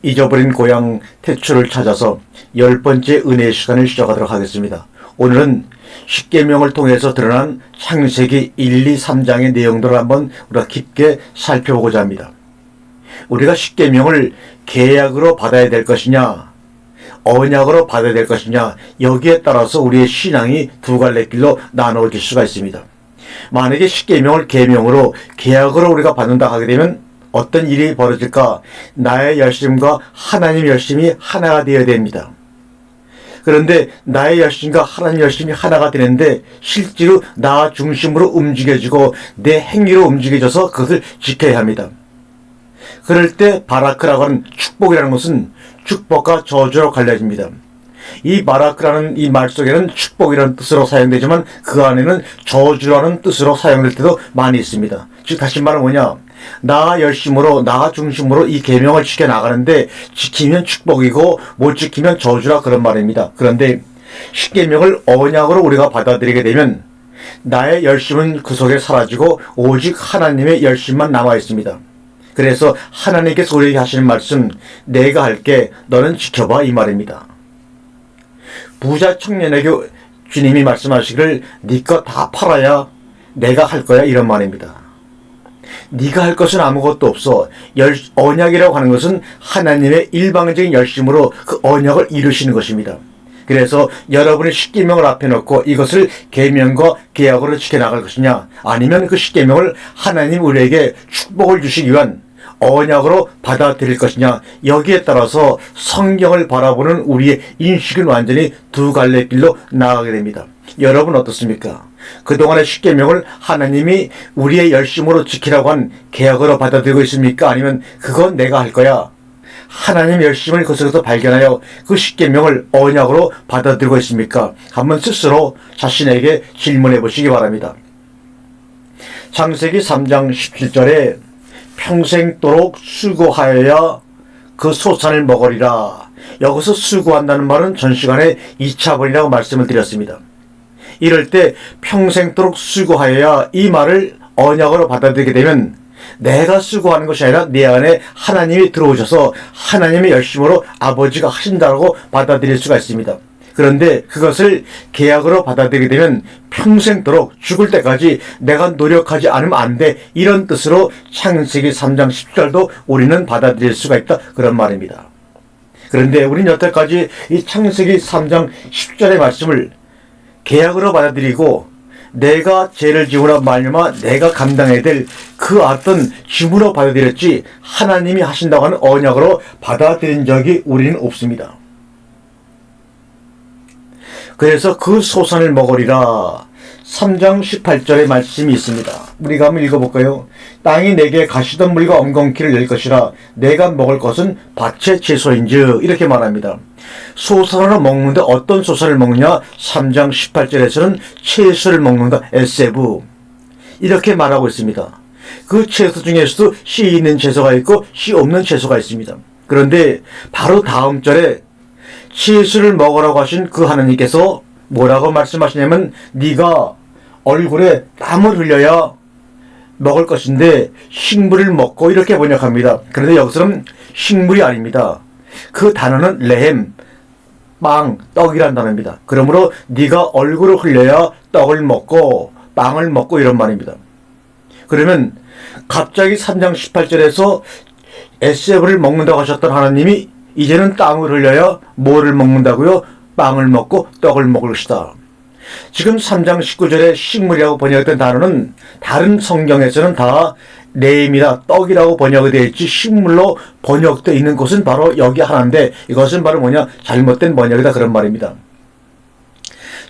잊어버린 고향 태초를 찾아서 10번째 은혜의 시간을 시작하도록 하겠습니다. 오늘은 십계명을 통해서 드러난 창세기 1, 2, 3장의 내용들을 한번 우리가 깊게 살펴보고자 합니다. 우리가 십계명을 계약으로 받아야 될 것이냐, 언약으로 받아야 될 것이냐, 여기에 따라서 우리의 신앙이 두 갈래 길로 나누어질 수가 있습니다. 만약에 십계명을 계명으로 계약으로 우리가 받는다 하게 되면 어떤 일이 벌어질까? 나의 열심과 하나님의 열심이 하나가 되어야 됩니다. 그런데 나의 열심과 하나님의 열심이 하나가 되는데 실제로 나 중심으로 움직여지고 내 행위로 움직여져서 그것을 지켜야 합니다. 그럴 때 바라크라고 하는 축복이라는 것은 축복과 저주로 갈려집니다. 이 바라크라는 이 말 속에는 축복이라는 뜻으로 사용되지만 그 안에는 저주라는 뜻으로 사용될 때도 많이 있습니다. 즉 다시 말하면 뭐냐? 나 열심으로 나 중심으로 이 계명을 지켜나가는데 지키면 축복이고 못 지키면 저주라 그런 말입니다. 그런데 십계명을 언약으로 우리가 받아들이게 되면 나의 열심은 그 속에 사라지고 오직 하나님의 열심만 남아 있습니다. 그래서 하나님께서 우리에게 하시는 말씀, 내가 할게 너는 지켜봐, 이 말입니다. 부자 청년에게 주님이 말씀하시기를 네 거 다 팔아야 내가 할 거야, 이런 말입니다. 네가 할 것은 아무것도 없어. 언약이라고 하는 것은 하나님의 일방적인 열심으로 그 언약을 이루시는 것입니다. 그래서 여러분의 십계명을 앞에 놓고 이것을 계명과 계약으로 지켜나갈 것이냐, 아니면 그 십계명을 하나님 우리에게 축복을 주시기 위한 언약으로 받아들일 것이냐, 여기에 따라서 성경을 바라보는 우리의 인식은 완전히 두 갈래 길로 나아가게 됩니다. 여러분 어떻습니까? 그동안의 십계명을 하나님이 우리의 열심으로 지키라고 한 계약으로 받아들이고 있습니까? 아니면 그건 내가 할 거야, 하나님의 열심을 그 속에서 발견하여 그 십계명을 언약으로 받아들이고 있습니까? 한번 스스로 자신에게 질문해 보시기 바랍니다. 창세기 3장 17절에 평생도록 수고하여야 그 소산을 먹으리라. 여기서 수고한다는 말은 전 시간에 2차번이라고 말씀을 드렸습니다. 이럴 때 평생도록 수고하여야 이 말을 언약으로 받아들이게 되면 내가 수고하는 것이 아니라 내 안에 하나님이 들어오셔서 하나님의 열심으로 아버지가 하신다고 받아들일 수가 있습니다. 그런데 그것을 계약으로 받아들이게 되면 평생도록 죽을 때까지 내가 노력하지 않으면 안 돼, 이런 뜻으로 창세기 3장 10절도 우리는 받아들일 수가 있다, 그런 말입니다. 그런데 우리는 여태까지 이 창세기 3장 10절의 말씀을 계약으로 받아들이고 내가 죄를 지으나 말미암아 내가 감당해야 될 그 어떤 짐으로 받아들였지 하나님이 하신다고 하는 언약으로 받아들인 적이 우리는 없습니다. 그래서 그 소산을 먹으리라. 3장 18절의 말씀이 있습니다. 우리가 한번 읽어볼까요? 땅이 내게 가시덤불과 엉겅퀴를 낼 것이라 내가 먹을 것은 밭의 채소인즉, 이렇게 말합니다. 소산을 먹는데 어떤 소산을 먹느냐? 3장 18절에서는 채소를 먹는다, 에세브, 이렇게 말하고 있습니다. 그 채소 중에서도 씨 있는 채소가 있고 씨 없는 채소가 있습니다. 그런데 바로 다음 절에 채소를 먹으라고 하신 그 하나님께서 뭐라고 말씀하시냐면 네가 얼굴에 땀을 흘려야 먹을 것인데 식물을 먹고, 이렇게 번역합니다. 그런데 여기서는 식물이 아닙니다. 그 단어는 레헴, 빵, 떡이란 단어입니다. 그러므로 네가 얼굴을 흘려야 떡을 먹고 빵을 먹고, 이런 말입니다. 그러면 갑자기 3장 18절에서 에세브를 먹는다고 하셨던 하나님이 이제는 땀을 흘려야 뭐를 먹는다고요? 빵을 먹고 떡을 먹을 것이다. 지금 3장 19절에 식물이라고 번역된 단어는 다른 성경에서는 다 레임이나 떡이라고 번역이 되어 있지 식물로 번역되어 있는 곳은 바로 여기 하나인데 이것은 바로 뭐냐? 잘못된 번역이다, 그런 말입니다.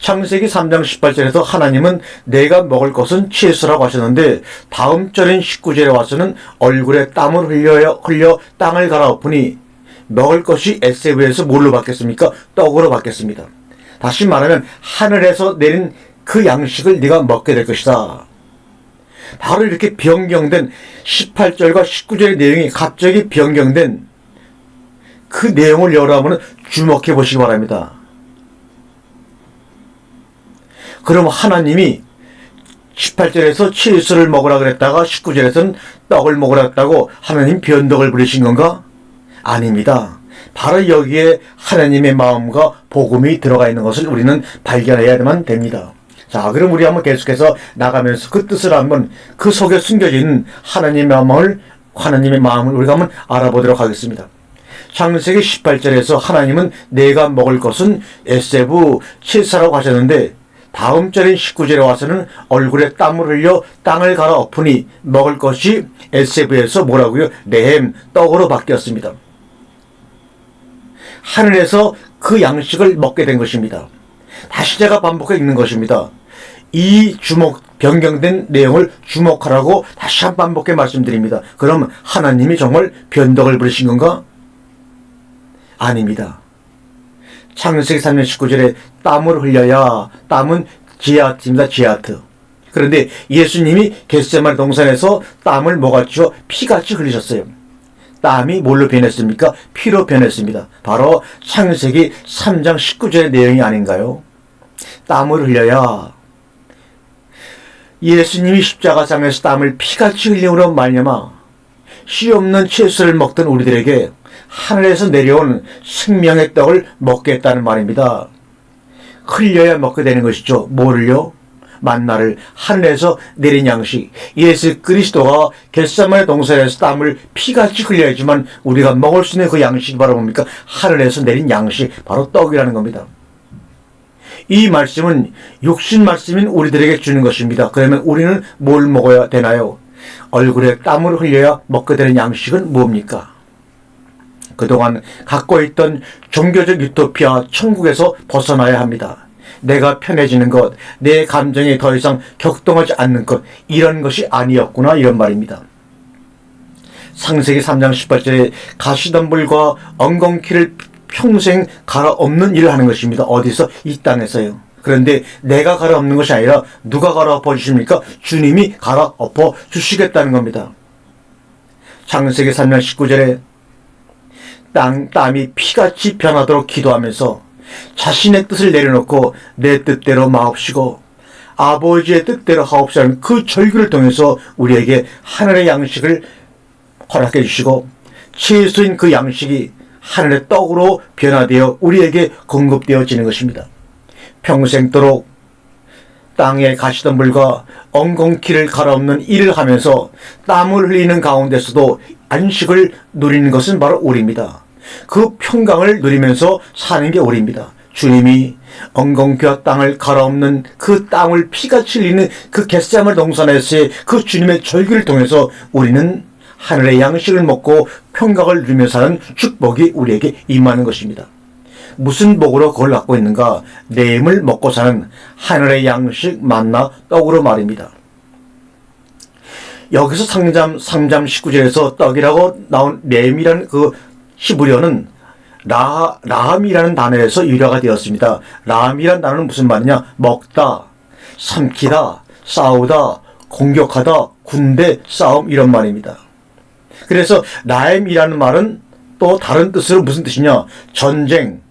창세기 3장 18절에서 하나님은 내가 먹을 것은 채소라고 하셨는데 다음 절인 19절에 와서는 얼굴에 땀을 흘려 땅을 갈아엎으니 먹을 것이 에세브에서 뭘로 바뀌었습니까? 떡으로 바뀌었습니다. 다시 말하면 하늘에서 내린 그 양식을 네가 먹게 될 것이다. 바로 이렇게 변경된 18절과 19절의 내용이 갑자기 변경된 그 내용을 여러분은 주목해 보시기 바랍니다. 그럼 하나님이 18절에서 채소를 먹으라 그랬다가 19절에서는 떡을 먹으라 했다고 하나님 변덕을 부리신 건가? 아닙니다. 바로 여기에 하나님의 마음과 복음이 들어가 있는 것을 우리는 발견해야만 됩니다. 자, 그럼 우리 한번 계속해서 나가면서 그 뜻을 한번, 그 속에 숨겨져 있는 하나님의 마음을 우리가 한번 알아보도록 하겠습니다. 창세기 18절에서 하나님은 내가 먹을 것은 에세부 채사라고 하셨는데, 다음 절인 19절에 와서는 얼굴에 땀을 흘려 땅을 갈아엎으니 먹을 것이 에세부에서 뭐라고요? 레헴, 떡으로 바뀌었습니다. 하늘에서 그 양식을 먹게 된 것입니다. 다시 제가 반복해 읽는 것입니다. 이 변경된 내용을 주목하라고 다시 한 반복해 말씀드립니다. 그럼 하나님이 정말 변덕을 부리신 건가? 아닙니다. 창세기 3년 19절에 땀을 흘려야, 땀은 지하트입니다. 지하트. 그런데 예수님이 겟세마네 동산에서 땀을 뭐같이 피같이 흘리셨어요. 땀이 뭘로 변했습니까? 피로 변했습니다. 바로 창세기 3장 19절의 내용이 아닌가요? 땀을 흘려야, 예수님이 십자가상에서 땀을 피같이 흘림으로 말미암아 씨 없는 채소를 먹던 우리들에게 하늘에서 내려온 생명의 떡을 먹겠다는 말입니다. 흘려야 먹게 되는 것이죠. 뭐를요? 만나를, 하늘에서 내린 양식. 예수 그리스도가 겟세마네 동산에서 땀을 피같이 흘려야지만 우리가 먹을 수 있는 그 양식이 바로 뭡니까? 하늘에서 내린 양식, 바로 떡이라는 겁니다. 이 말씀은 육신 말씀인 우리들에게 주는 것입니다. 그러면 우리는 뭘 먹어야 되나요? 얼굴에 땀을 흘려야 먹게 되는 양식은 뭡니까? 그동안 갖고 있던 종교적 유토피아 천국에서 벗어나야 합니다. 내가 편해지는 것, 내 감정이 더 이상 격동하지 않는 것, 이런 것이 아니었구나, 이런 말입니다. 창세기 3장 18절에 가시덤불과 엉겅퀴를 평생 갈아엎는 일을 하는 것입니다. 어디서? 이 땅에서요. 그런데 내가 갈아엎는 것이 아니라 누가 갈아엎어 주십니까? 주님이 갈아엎어 주시겠다는 겁니다. 창세기 3장 19절에 땀이 피같이 변하도록 기도하면서 자신의 뜻을 내려놓고 내 뜻대로 마옵시고 아버지의 뜻대로 하옵시라는 그 절규를 통해서 우리에게 하늘의 양식을 허락해 주시고, 채소인 그 양식이 하늘의 떡으로 변화되어 우리에게 공급되어지는 것입니다. 평생도록 땅에 가시덤불과 엉겅퀴를 갈아엎는 일을 하면서 땀을 흘리는 가운데서도 안식을 누리는 것은 바로 우리입니다. 그 평강을 누리면서 사는 게 우리입니다. 주님이 엉겅퀴와 땅을 갈아엎는 그 땀을 피같이 흘리는 그 겟세마네 동산에서의 그 주님의 절규를 통해서 우리는 하늘의 양식을 먹고 평강을 누리며 사는 축복이 우리에게 임하는 것입니다. 무슨 복으로 그걸 갖고 있는가? 내일 먹고 사는 하늘의 양식 만나 떡으로 말입니다. 여기서 3장 19절에서 떡이라고 나온 렘이라는 그 히브리어는 라함이라는 단어에서 유래가 되었습니다. 라함이라는 단어는 무슨 말이냐? 먹다, 삼키다, 싸우다, 공격하다, 군대, 싸움, 이런 말입니다. 그래서 라햄이라는 말은 또 다른 뜻으로 무슨 뜻이냐? 전쟁,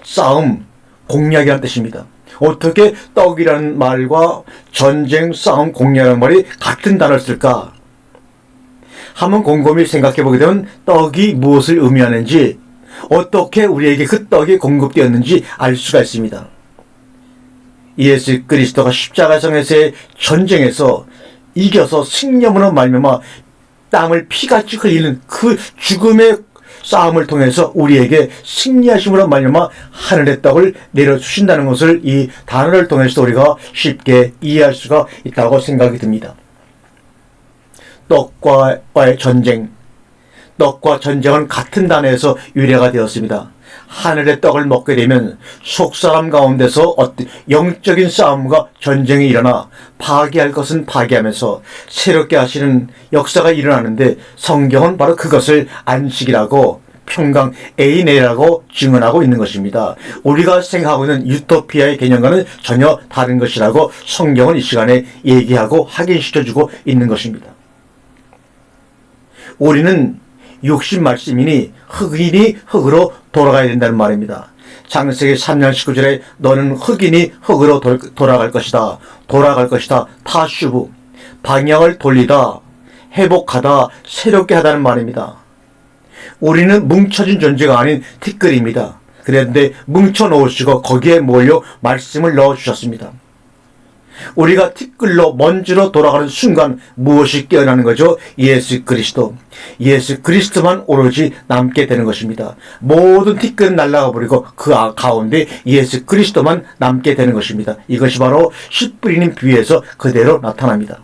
싸움, 공략이라는 뜻입니다. 어떻게 떡이라는 말과 전쟁, 싸움, 공략이라는 말이 같은 단어를 쓸까? 한번 곰곰이 생각해 보게 되면 떡이 무엇을 의미하는지, 어떻게 우리에게 그 떡이 공급되었는지 알 수가 있습니다. 예수 그리스도가 십자가상에서의 전쟁에서 이겨서 승리함으로 말미암아 땀을 피같이 흘리는 그 죽음의 싸움을 통해서 우리에게 승리하심으로 말미암아 하늘의 떡을 내려주신다는 것을 이 단어를 통해서 우리가 쉽게 이해할 수가 있다고 생각이 듭니다. 떡과의 전쟁, 떡과 전쟁은 같은 단어에서 유래가 되었습니다. 하늘의 떡을 먹게 되면 속사람 가운데서 어떤 영적인 싸움과 전쟁이 일어나 파괴할 것은 파괴하면서 새롭게 하시는 역사가 일어나는데, 성경은 바로 그것을 안식이라고, 평강, 에이네라고 증언하고 있는 것입니다. 우리가 생각하고 있는 유토피아의 개념과는 전혀 다른 것이라고 성경은 이 시간에 얘기하고 확인시켜주고 있는 것입니다. 우리는 육신 말씀이니 흑인이 흑으로 돌아가야 된다는 말입니다. 창세기 3장 19절에 너는 흑인이 흑으로 돌아갈 것이다. 돌아갈 것이다. 타슈브. 방향을 돌리다. 회복하다. 새롭게 하다는 말입니다. 우리는 뭉쳐진 존재가 아닌 티끌입니다. 그런데 뭉쳐 놓으시고 거기에 몰려 말씀을 넣어주셨습니다. 우리가 티끌로 먼지로 돌아가는 순간 무엇이 깨어나는 거죠? 예수 그리스도. 예수 그리스도만 오로지 남게 되는 것입니다. 모든 티끌은 날아가 버리고 그 가운데 예수 그리스도만 남게 되는 것입니다. 이것이 바로 씨 뿌리는 비유에서 그대로 나타납니다.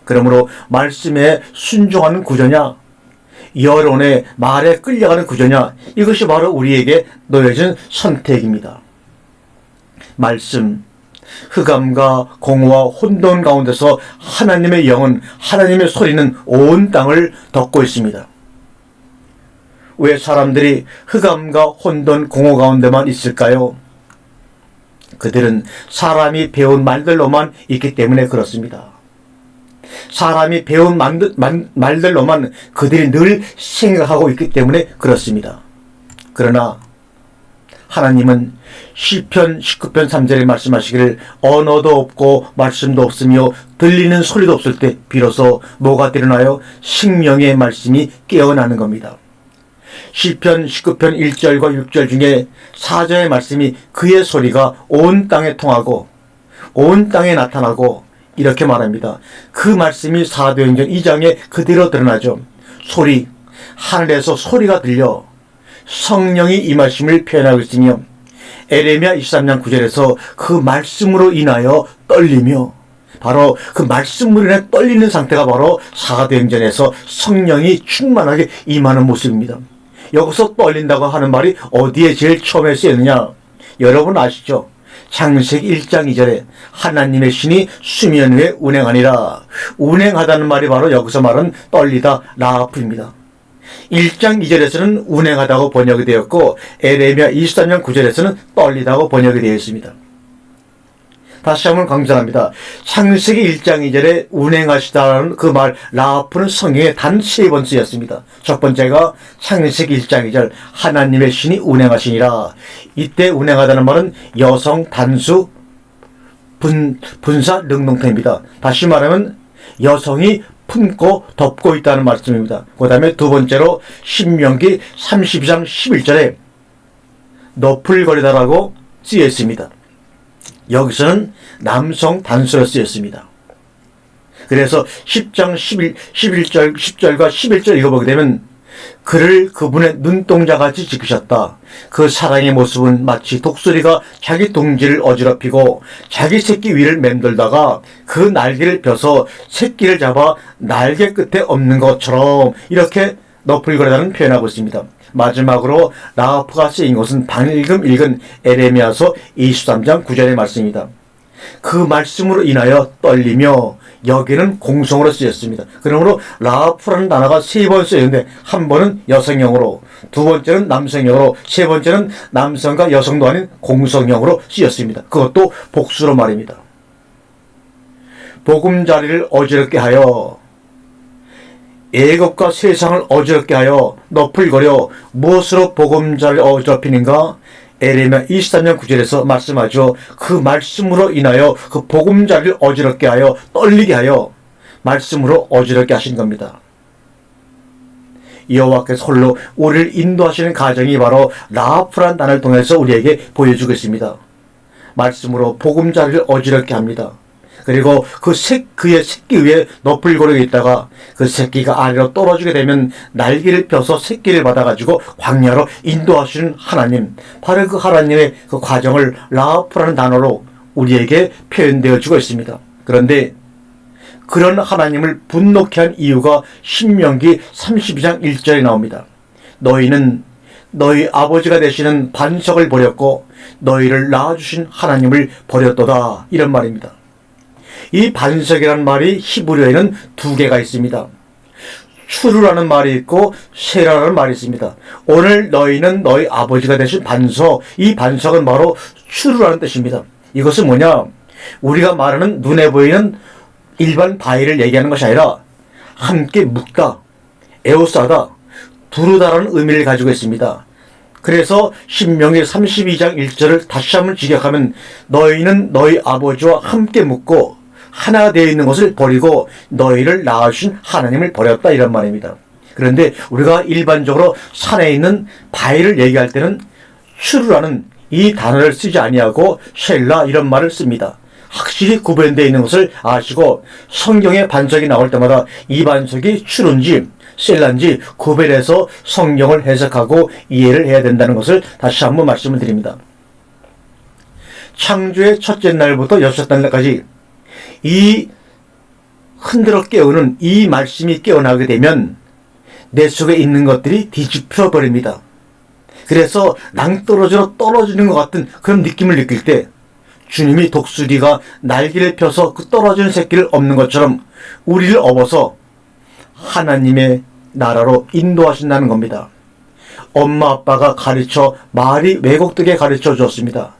그러므로 말씀에 순종하는 구조냐, 여론의 말에 끌려가는 구조냐, 이것이 바로 우리에게 놓여진 선택입니다. 말씀, 흑암과 공허와 혼돈 가운데서 하나님의 영은, 하나님의 소리는 온 땅을 덮고 있습니다. 왜 사람들이 흑암과 혼돈, 공허 가운데만 있을까요? 그들은 사람이 배운 말들로만 있기 때문에 그렇습니다. 사람이 배운 말들로만 그들이 늘 생각하고 있기 때문에 그렇습니다. 그러나 하나님은 시편 19편 3절에 말씀하시기를 언어도 없고 말씀도 없으며 들리는 소리도 없을 때 비로소 뭐가 드러나요? 생명의 말씀이 깨어나는 겁니다. 시편 19편 1절과 6절 중에 4절의 말씀이 그의 소리가 온 땅에 통하고 온 땅에 나타나고 이렇게 말합니다. 그 말씀이 사도행전 2장에 그대로 드러나죠. 소리, 하늘에서 소리가 들려 성령이 임하심을 표현하고 있으며 에레미야 23장 9절에서 그 말씀으로 인하여 떨리며, 바로 그 말씀으로 인해 떨리는 상태가 바로 사도행전에서 성령이 충만하게 임하는 모습입니다. 여기서 떨린다고 하는 말이 어디에 제일 처음에 쓰였느냐? 여러분 아시죠? 창세기 1장 2절에 하나님의 신이 수면 위에 운행하니라. 운행하다는 말이 바로 여기서 말은 떨리다, 라프입니다. 1장 2절에서는 운행하다고 번역이 되었고 에레미야 23장 9절에서는 떨리다고 번역이 되어 있습니다. 다시 한번 강조합니다. 창세기 1장 2절에 운행하시다라는 그 말 라프는 성경에 단 3번 쓰였습니다. 첫 번째가 창세기 1장 2절 하나님의 신이 운행하시니라. 이때 운행하다는 말은 여성 단수 분사 능동태입니다. 다시 말하면 여성이 품고 덮고 있다는 말씀입니다. 그 다음에 두 번째로 신명기 32장 11절에 너풀거리다라고 쓰여 있습니다. 여기서는 남성 단수로 쓰였습니다. 그래서 10장 10절과 11절 읽어보게 되면 그를 그분의 눈동자같이 지키셨다. 그 사랑의 모습은 마치 독수리가 자기 둥지를 어지럽히고 자기 새끼 위를 맴돌다가 그 날개를 펴서 새끼를 잡아 날개 끝에 엎는 것처럼 이렇게 너풀거리다는 표현하고 있습니다. 마지막으로 라프가 쓰인 것은 방금 읽은 에레미야서 23장 9절의 말씀입니다. 그 말씀으로 인하여 떨리며 여기는 공성으로 쓰였습니다. 그러므로 라프라는 단어가 3번 쓰였는데 한 번은 여성형으로, 두 번째는 남성형으로, 세 번째는 남성과 여성도 아닌 공성형으로 쓰였습니다. 그것도 복수로 말입니다. 보금자리를 어지럽게 하여 애굽과 세상을 어지럽게 하여 너풀거려 무엇으로 보금자리를 어지럽히는가? 에레미야 23장 9절에서 말씀하죠. 그 말씀으로 인하여 그 보금자리를 어지럽게 하여 떨리게 하여 말씀으로 어지럽게 하신 겁니다. 여호와께서 홀로 우리를 인도하시는 가정이 바로 라프란 단어를 통해서 우리에게 보여주고 있습니다. 말씀으로 보금자리를 어지럽게 합니다. 그리고 그의 새끼 위에 너풀거리고 있다가 그 새끼가 아래로 떨어지게 되면 날개를 펴서 새끼를 받아가지고 광야로 인도하시는 하나님, 바로 그 하나님의 그 과정을 라프라는 단어로 우리에게 표현되어지고 있습니다. 그런데 그런 하나님을 분노케 한 이유가 신명기 32장 1절에 나옵니다. 너희는 너희 아버지가 되시는 반석을 버렸고 너희를 낳아주신 하나님을 버렸도다, 이런 말입니다. 이 반석이라는 말이 히브리어에는 2개가 있습니다. 추루라는 말이 있고 세라라는 말이 있습니다. 오늘 너희는 너희 아버지가 되신 반석, 이 반석은 바로 추루라는 뜻입니다. 이것은 뭐냐? 우리가 말하는 눈에 보이는 일반 바위를 얘기하는 것이 아니라 함께 묶다, 에워싸다, 두르다라는 의미를 가지고 있습니다. 그래서 신명기 32장 1절을 다시 한번 직역하면 너희는 너희 아버지와 함께 묶고 하나 되어 있는 것을 버리고 너희를 낳으신 하나님을 버렸다, 이런 말입니다. 그런데 우리가 일반적으로 산에 있는 바위를 얘기할 때는 추루라는 이 단어를 쓰지 아니하고 쉘라 이런 말을 씁니다. 확실히 구별되어 있는 것을 아시고 성경에 반석이 나올 때마다 이 반석이 추루인지 셀라인지 구별해서 성경을 해석하고 이해를 해야 된다는 것을 다시 한번 말씀을 드립니다. 창조의 첫째 날부터 여섯째 날까지 이 흔들어 깨우는 이 말씀이 깨어나게 되면 내 속에 있는 것들이 뒤집혀 버립니다. 그래서 낭떠러지로 떨어지는 것 같은 그런 느낌을 느낄 때 주님이 독수리가 날개를 펴서 그 떨어지는 새끼를 업는 것처럼 우리를 업어서 하나님의 나라로 인도하신다는 겁니다. 엄마 아빠가 가르쳐 말이 왜곡되게 가르쳐 주었습니다.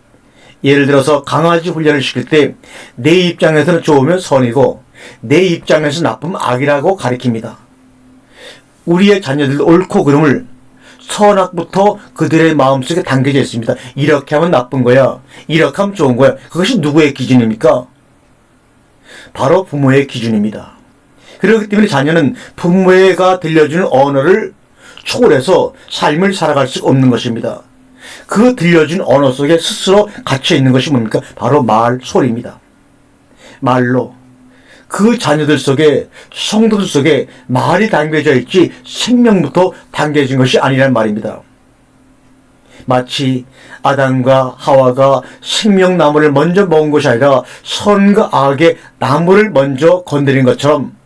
예를 들어서 강아지 훈련을 시킬 때 내 입장에서는 좋으면 선이고 내 입장에서 나쁘면 악이라고 가르칩니다. 우리의 자녀들도 옳고 그름을 선악부터 그들의 마음속에 담겨져 있습니다. 이렇게 하면 나쁜 거야. 이렇게 하면 좋은 거야. 그것이 누구의 기준입니까? 바로 부모의 기준입니다. 그렇기 때문에 자녀는 부모가 들려주는 언어를 초월해서 삶을 살아갈 수가 없는 것입니다. 그 들려준 언어 속에 스스로 갇혀 있는 것이 뭡니까? 바로 말, 소리입니다. 말로. 그 자녀들 속에, 성도들 속에 말이 담겨져 있지 생명부터 담겨진 것이 아니란 말입니다. 마치 아담과 하와가 생명나무를 먼저 먹은 것이 아니라 선과 악의 나무를 먼저 건드린 것처럼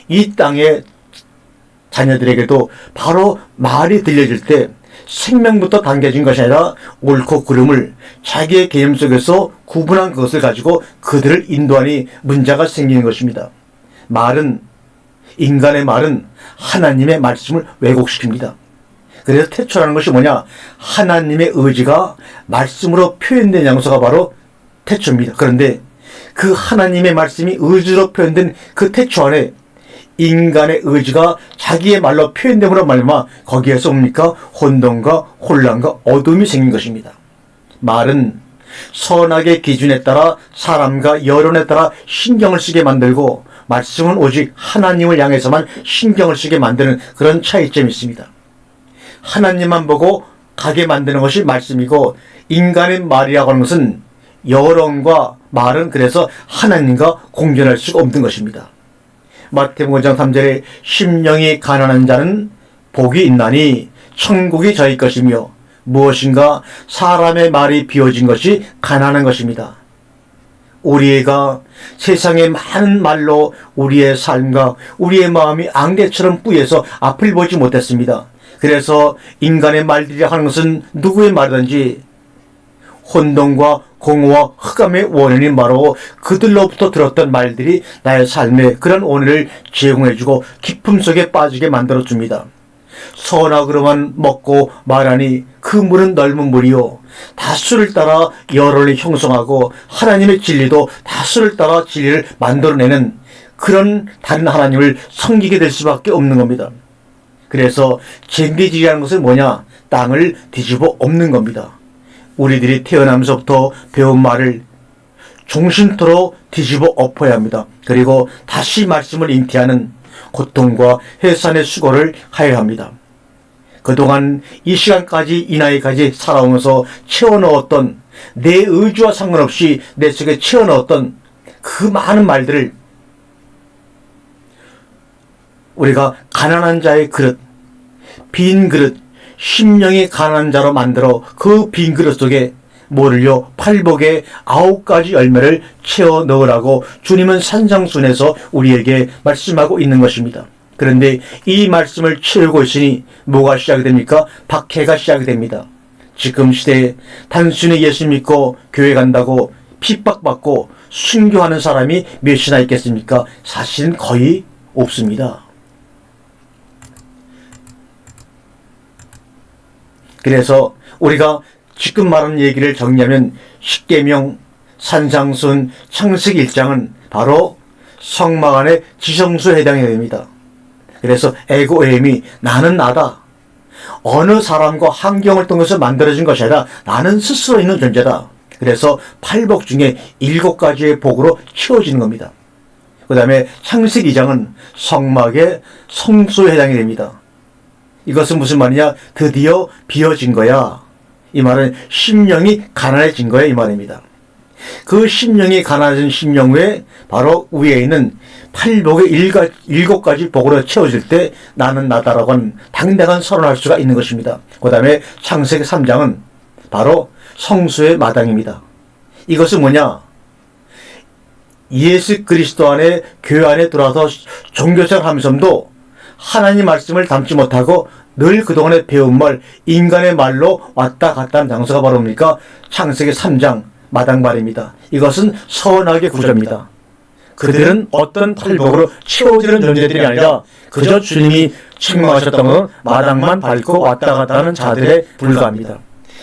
이 땅의 자녀들에게도 바로 말이 들려질 때 생명부터 담겨진 것이 아니라 옳고 그름을 자기의 개념 속에서 구분한 그것을 가지고 그들을 인도하니 문제가 생기는 것입니다. 인간의 말은 하나님의 말씀을 왜곡시킵니다. 그래서 태초라는 것이 뭐냐? 하나님의 의지가 말씀으로 표현된 장소가 바로 태초입니다. 그런데 그 하나님의 말씀이 의지로 표현된 그 태초 안에 인간의 의지가 자기의 말로 표현됨으로 말미암아 거기에서 뭡니까? 혼돈과 혼란과 어둠이 생긴 것입니다. 말은 선악의 기준에 따라 사람과 여론에 따라 신경을 쓰게 만들고 말씀은 오직 하나님을 향해서만 신경을 쓰게 만드는 그런 차이점이 있습니다. 하나님만 보고 가게 만드는 것이 말씀이고 인간의 말이라고 하는 것은 여론과 말은 그래서 하나님과 공존할 수가 없는 것입니다. 마태복음 5장 3절에 심령이 가난한 자는 복이 있나니 천국이 저희 것이며 무엇인가 사람의 말이 비워진 것이 가난한 것입니다. 우리가 세상의 많은 말로 우리의 삶과 우리의 마음이 안개처럼 뿌여서 앞을 보지 못했습니다. 그래서 인간의 말들이 하는 것은 누구의 말이든지 혼돈과 공허와 흑암의 원인인 바로 그들로부터 들었던 말들이 나의 삶에 그런 원인을 제공해주고 깊음 속에 빠지게 만들어줍니다. 선악으로만 먹고 말하니 그 물은 넓은 물이요 다수를 따라 여론을 형성하고 하나님의 진리도 다수를 따라 진리를 만들어내는 그런 다른 하나님을 섬기게 될 수밖에 없는 겁니다. 그래서 쟁기질이라는 것은 뭐냐? 땅을 뒤집어 엎는 겁니다. 우리들이 태어나면서부터 배운 말을 종신토로 뒤집어 엎어야 합니다. 그리고 다시 말씀을 잉태하는 고통과 해산의 수고를 하여야 합니다. 그동안 이 시간까지 이 나이까지 살아오면서 채워넣었던 내 의지와 상관없이 내 속에 채워넣었던 그 많은 말들을 우리가 가난한 자의 그릇, 빈 그릇, 심령이 가난한 자로 만들어 그 빈 그릇 속에 뭐를요? 팔복의 9가지 열매를 채워 넣으라고 주님은 산상순에서 우리에게 말씀하고 있는 것입니다. 그런데 이 말씀을 채우고 있으니 뭐가 시작이 됩니까? 박해가 시작이 됩니다. 지금 시대에 단순히 예수 믿고 교회 간다고 핍박받고 순교하는 사람이 몇이나 있겠습니까? 사실은 거의 없습니다. 그래서 우리가 지금 말하는 얘기를 정리하면 십계명, 산상순, 창세기 1장은 바로 성막 안의 지성소에 해당이 됩니다. 그래서 에고에임이 나는 나다. 어느 사람과 환경을 통해서 만들어진 것이 아니라 나는 스스로 있는 존재다. 그래서 8복 중에 7가지의 복으로 채워지는 겁니다. 그 다음에 창세기 2장은 성막의 성소에 해당이 됩니다. 이것은 무슨 말이냐? 드디어 비어진 거야. 이 말은 심령이 가난해진 거야, 이 말입니다. 그 심령이 가난해진 심령 외에 바로 위에 있는 팔복의 7가지 복으로 채워질 때 나는 나다라고 하는 당당한 선언할 수가 있는 것입니다. 그 다음에 창세기 3장은 바로 성소의 마당입니다. 이것은 뭐냐? 예수 그리스도 안에 교회 안에 들어와서 종교생활 하면서도 하나님 말씀을 담지 못하고 늘 그동안에 배운 말, 인간의 말로 왔다 갔다 하는 장소가 바로 뭡니까? 창세기 3장 마당 말입니다. 이것은 선악의 구조입니다. 그들은 어떤 팔복으로 채워지는 존재들이 아니라 그저 주님이 책망하셨던 마당만 밟고 왔다 갔다 하는 자들에 불과합니다.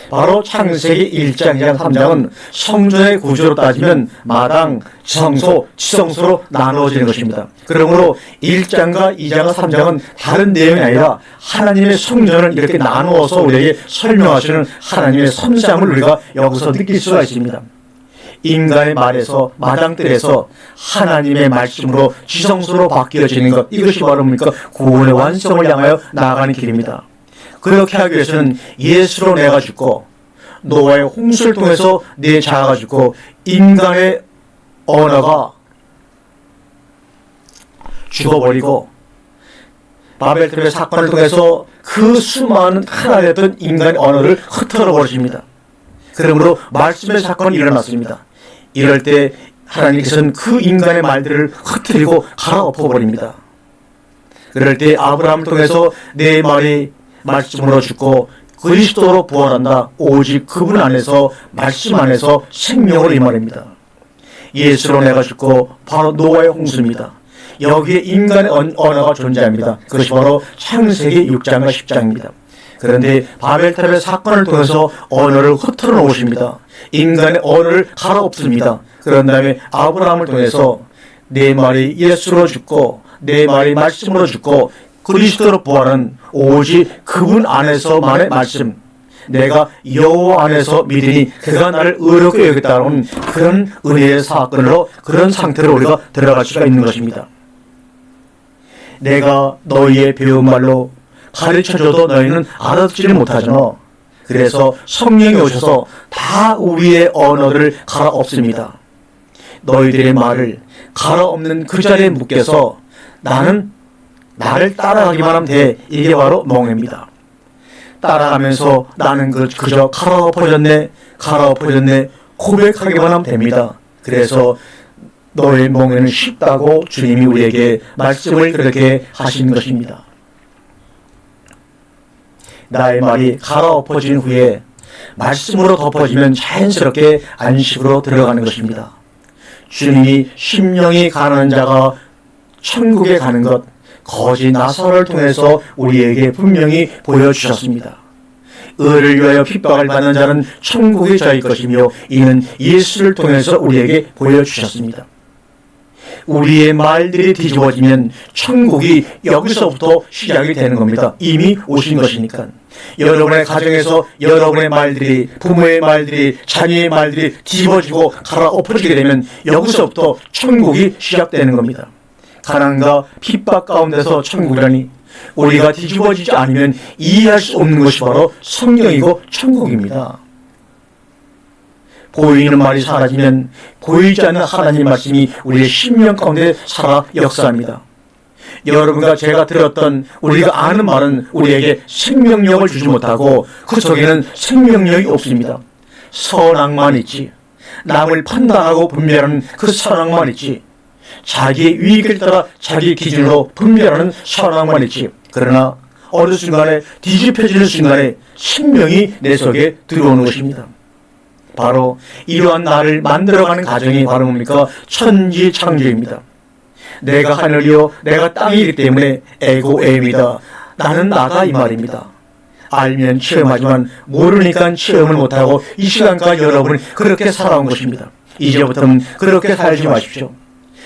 바로 창세기 1장, 2장, 3장은 성전의 구조로 따지면 마당, 지성소, 지성소로 나누어지는 것입니다. 그러므로 1장과 2장과 3장은 다른 내용이 아니라 하나님의 성전을 이렇게 나누어서 우리에게 설명하시는 하나님의 섬세함을 우리가 여기서 느낄 수가 있습니다. 인간의 말에서 마당들에서 하나님의 말씀으로 지성소로 바뀌어지는 것, 이것이 바로 뭡니까? 구원의 완성을 향하여 나아가는 길입니다. 그렇게 하기 위해서는 예수로 내가 죽고 노아의 홍수를 통해서 내 자아가 죽고 인간의 언어가 죽어버리고 바벨탑의 사건을 통해서 그 수많은 하나 됐던 인간의 언어를 흩어져 버리십니다. 그러므로 말씀의 사건이 일어났습니다. 이럴 때 하나님께서는 그 인간의 말들을 흩뜨리고 갈아엎어 버립니다. 그럴 때 아브라함을 통해서 내 말이 말씀으로 죽고 그리스도로 부활한다. 오직 그분 안에서 말씀 안에서 생명을 이 말입니다. 예수로 내가 죽고 바로 노아의 홍수입니다. 여기에 인간의 언어가 존재합니다. 그것이 바로 창세기 6장과 10장입니다. 그런데 바벨탑의 사건을 통해서 언어를 흩어져 놓으십니다. 인간의 언어를 갈아엎습니다. 그런 다음에 아브라함을 통해서 내 말이 예수로 죽고 내 말이 말씀으로 죽고 그리스도로 부활은 오직 그분 안에서만의 말씀, 내가 여호와 안에서 믿으니 그가 나를 의롭게 여기겠다는 그런 은혜의 사건으로 그런 상태로 우리가 들어갈 수가 있는 것입니다. 내가 너희의 배운 말로 가르쳐줘도 너희는 알아듣지를 못하잖아. 그래서 성령이 오셔서 다 우리의 언어를 갈아엎습니다. 너희들의 말을 갈아엎는 그 자리에 묶여서 나를 따라가기만 하면 돼. 이게 바로 멍해입니다. 따라가면서 나는 그저 갈아엎어졌네 고백하기만 하면 됩니다. 그래서 너의 멍에는 쉽다고 주님이 우리에게 말씀을 그렇게 하신 것입니다. 나의 말이 갈아엎어진 후에 말씀으로 덮어지면 자연스럽게 안식으로 들어가는 것입니다. 주님이 심령이 가난한 자가 천국에 가는 것, 거짓 나사로를 통해서 우리에게 분명히 보여주셨습니다. 의를 위하여 핍박을 받는 자는 천국이 저희 것이며 이는 예수를 통해서 우리에게 보여주셨습니다. 우리의 말들이 뒤집어지면 천국이 여기서부터 시작이 되는 겁니다. 이미 오신 것이니까. 여러분의 가정에서 여러분의 말들이, 부모의 말들이, 자녀의 말들이 뒤집어지고 갈아엎어지게 되면 여기서부터 천국이 시작되는 겁니다. 가난과 핍박 가운데서 천국이라니, 우리가 뒤집어지지 않으면 이해할 수 없는 것이 바로 성령이고 천국입니다. 보이는 말이 사라지면 보이지 않는 하나님 말씀이 우리의 심령 가운데 살아 역사합니다. 여러분과 제가 들었던 우리가 아는 말은 우리에게 생명력을 주지 못하고 그 속에는 생명력이 없습니다. 선악만 있지. 남을 판단하고 분별하는 그 선악만 있지. 자기의 유익을 따라 자기 기준으로 분별하는 선악만 있지. 그러나 어느 순간에 뒤집혀지는 순간에 생명이 내 속에 들어오는 것입니다. 바로 이러한 나를 만들어가는 과정이 바로 뭡니까? 천지창조입니다. 내가 하늘이요 내가 땅이기 때문에 에고엠이다. 나는 나다 이 말입니다. 알면 체험하지만 모르니까 체험을 못하고 이 시간까지 여러분이 그렇게 살아온 것입니다. 이제부터는 그렇게 살지 마십시오.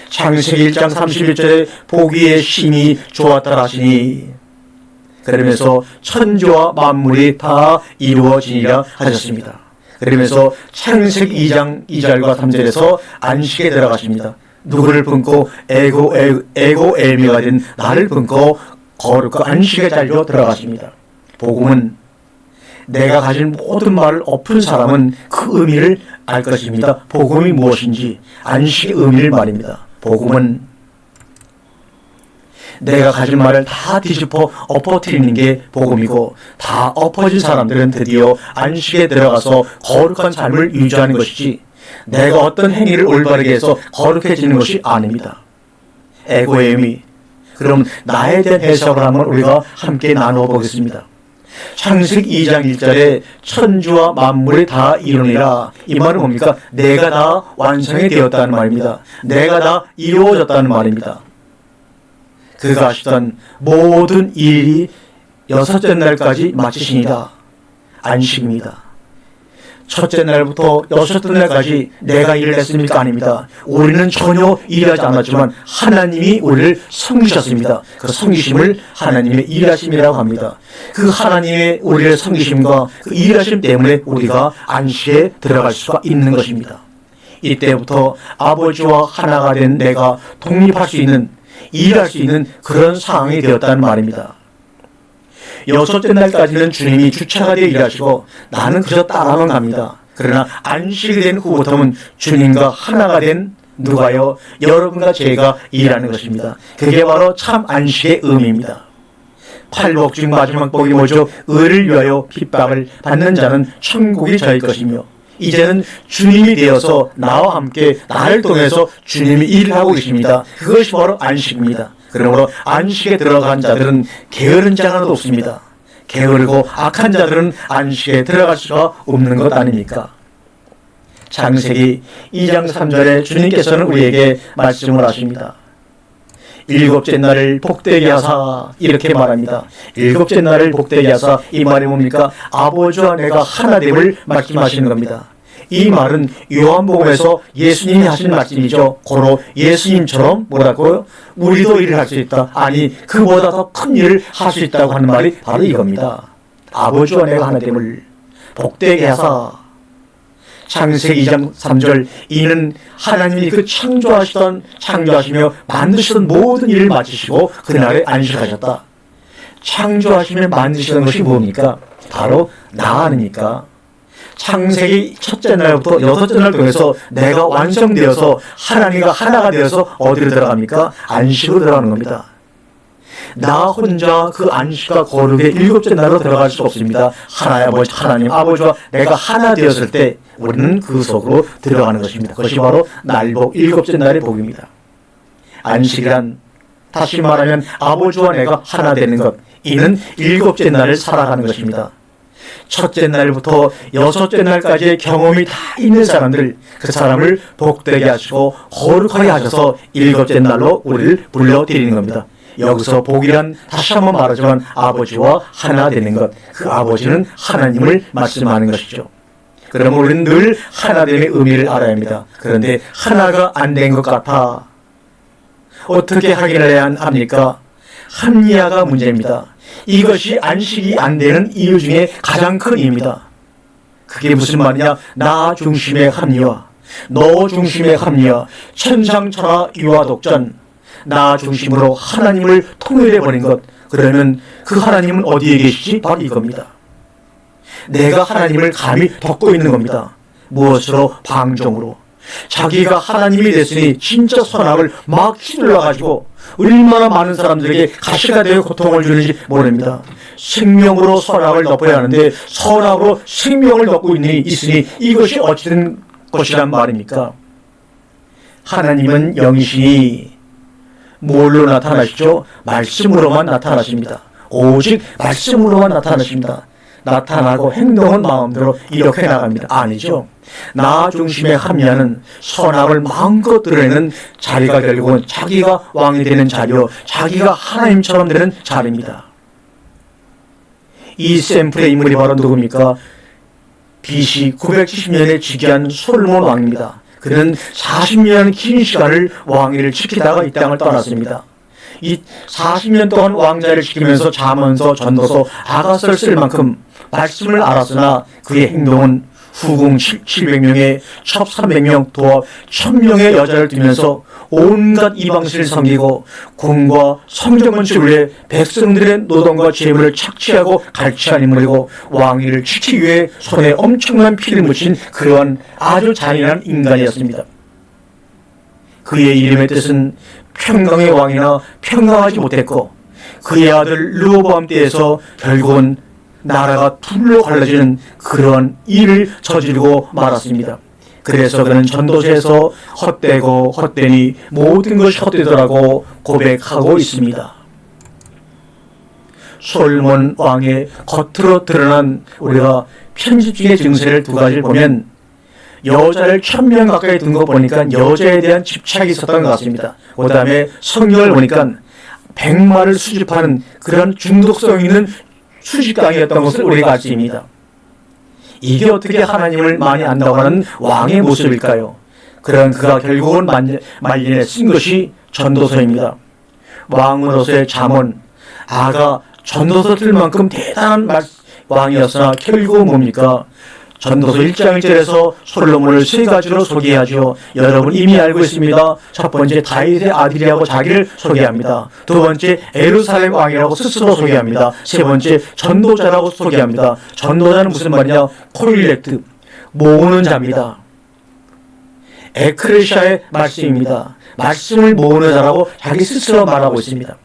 창세기 1장 31절에 보기에 심히 좋았더라 하시니 그러면서 천지와 만물이 다 이루어지니라 하셨습니다. 그러면서 창세기 2장 2절과 3절에서 안식에 들어가십니다. 누구를 품고 에고엘미가 된 나를 품고 거룩과 안식의 자리로 들어가십니다. 복음은 내가 가진 모든 말을 엎은 사람은 그 의미를 알 것입니다. 복음이 무엇인지 안식의 의미를 말입니다. 복음은 내가 가진 말을 다 뒤집어 엎어뜨리는 게 복음이고, 다 엎어진 사람들은 드디어 안식에 들어가서 거룩한 삶을 유지하는 것이지, 내가 어떤 행위를 올바르게 해서 거룩해지는 것이 아닙니다. 에고의 의미. 그럼 나에 대한 해석을 한번 우리가 함께 나누어 보겠습니다. 창세기 2장 1절에 천주와 만물이 다 이루니라. 이 말은 뭡니까? 내가 다 완성이 되었다는 말입니다. 내가 다 이루어졌다는 말입니다. 그가 하시던 모든 일이 여섯째 날까지 마치시니라. 안식입니다. 첫째 날부터 여섯째 날까지 내가 일을 했습니까? 아닙니다. 우리는 전혀 일하지 않았지만 하나님이 우리를 섬기셨습니다. 그 섬기심을 하나님의 일하심이라고 합니다. 그 하나님의 우리를 섬기심과 그 일하심 때문에 우리가 안식에 들어갈 수가 있는 것입니다. 이때부터 아버지와 하나가 된 내가 독립할 수 있는, 일할 수 있는 그런 상황이 되었다는 말입니다. 여섯째 날까지는 주님이 주차가 되어 일하시고 나는 그저 따라만 갑니다. 그러나 안식이 된 후부터는 주님과 하나가 된 누가요? 여러분과 제가 일하는 것입니다. 그게 바로 참 안식의 의미입니다. 팔복 중 마지막 복이 뭐죠? 의를 위하여 핍박을 받는 자는 천국이 저일 것이며, 이제는 주님이 되어서 나와 함께 나를 통해서 주님이 일을 하고 계십니다. 그것이 바로 안식입니다. 그러므로 안식에 들어간 자들은 게으른 자 하나도 없습니다. 게으르고 악한 자들은 안식에 들어갈 수가 없는 것 아닙니까? 창세기 2장 3절에 주님께서는 우리에게 말씀을 하십니다. 일곱째 날을 복되게 하사, 이렇게 말합니다. 일곱째 날을 복되게 하사, 이 말이 뭡니까? 아버지와 내가 하나됨을 말씀하시는 겁니다. 이 말은 요한복음에서 예수님이 하신 말씀이죠. 고로 예수님처럼 뭐라고요? 우리도 일을 할 수 있다. 아니, 그보다 더 큰 일을 할 수 있다고 하는 말이 바로 이겁니다. 아버지와 내가 하나됨을 복되게 하사. 창세기 2장 3절, 이는 하나님이 그 창조하시며 만드시던 모든 일을 마치시고 그날에 안식하셨다. 창조하시며 만드시던 것이 뭡니까? 바로 나 아닙니까? 창세기 첫째 날부터 여섯째 날 통해서 내가 완성되어서 하나님과 하나가 되어서 어디로 들어갑니까? 안식으로 들어가는 겁니다. 나 혼자 그 안식과 거룩의 일곱째 날로 들어갈 수 없습니다. 하나님 아버지와 내가 하나 되었을 때 우리는 그 속으로 들어가는 것입니다. 그것이 바로 날복 일곱째 날의 복입니다. 안식이란, 다시 말하면 아버지와 내가 하나 되는 것, 이는 일곱째 날을 살아가는 것입니다. 첫째 날부터 여섯째 날까지의 경험이 다 있는 사람들, 그 사람을 복되게 하시고 거룩하게 하셔서 일곱째 날로 우리를 불러드리는 겁니다. 여기서 복이란, 다시 한번 말하지만 아버지와 하나 되는 것, 그 아버지는 하나님을 말씀하는 것이죠. 그러면 우리는 늘 하나됨의 의미를 알아야 합니다. 그런데 하나가 안 된 것 같아. 어떻게 확인을 해야 합니까? 합리화가 문제입니다. 이것이 안식이 안 되는 이유 중에 가장 큰 이유입니다. 그게 무슨 말이냐? 나 중심의 합리화, 너 중심의 합리화, 천상천하 유아독전, 나 중심으로 하나님을 통일해버린 것. 그러면 그 하나님은 어디에 계시지? 바로 이겁니다. 내가 하나님을 감히 덮고 있는 겁니다. 무엇으로? 방종으로. 자기가 하나님이 됐으니 진짜 선악을 막 휘둘러가지고 얼마나 많은 사람들에게 가시가 되어 고통을 주는지 모릅니다. 생명으로 선악을 덮어야 하는데 선악으로 생명을 덮고 있으니 이것이 어찌된 것이란 말입니까? 하나님은 영이시니 뭘로 나타나시죠? 말씀으로만 나타나십니다. 오직 말씀으로만 나타나십니다. 나타나고 행동은 마음대로 이렇게 나갑니다. 아니죠. 나 중심의 합리화는 선악을 마음껏 드러내는 자리가 결국은 자기가 왕이 되는 자리요, 자기가 하나님처럼 되는 자리입니다. 이 샘플의 인물이 바로 누굽니까? BC 970년에 즉위한 솔로몬 왕입니다. 그는 40년 긴 시간을 왕위를 지키다가 이 땅을 떠났습니다. 이 40년 동안 왕자를 지키면서 자문서, 전도서, 아가서를 쓸 만큼 말씀을 알았으나 그의 행동은 후궁 700명에 첩 300명 도합 1000명의 여자를 두면서 온갖 이방신을 섬기고 궁과 성전 건축을 위해 백성들의 노동과 재물을 착취하고 갈취한 인물이고 왕위를 지키기 위해 손에 엄청난 피를 묻힌 그러한 아주 잔인한 인간이었습니다. 그의 이름의 뜻은 평강의 왕이나 평강하지 못했고 그의 아들 르호보암 때에서 결국은 나라가 둘로 갈라지는 그러한 일을 저지르고 말았습니다. 그래서 그는 전도서에서 헛되고 헛되니 모든 것이 헛되더라고 고백하고 있습니다. 솔몬 왕의 겉으로 드러난 우리가 편집중의 증세를 두 가지를 보면 여자를 1000명 가까이 둔 거 보니까 여자에 대한 집착이 있었던 것 같습니다. 그 다음에 성경을 보니까 백마를 수집하는 그런 중독성 있는 수집강이었던 것을 우리가 알 수 있습니다. 이게 어떻게 하나님을 많이 안다고 하는 왕의 모습일까요? 그런 그가 결국은 말년에 쓴 것이 전도서입니다. 왕으로서의 잠언, 아가 전도서 쓸 만큼 대단한 왕이었으나 결국은 뭡니까? 전도서 1장 1절에서 솔로몬을 세 가지로 소개하죠. 여러분 이미 알고 있습니다. 첫 번째 다윗의 아들이라고 자기를 소개합니다. 두 번째 예루살렘 왕이라고 스스로 소개합니다. 세 번째 전도자라고 소개합니다. 전도자는 무슨 말이냐? 코릴렉트, 모으는 자입니다. 에크레시아의 말씀입니다. 말씀을 모으는 자라고 자기 스스로 말하고 있습니다.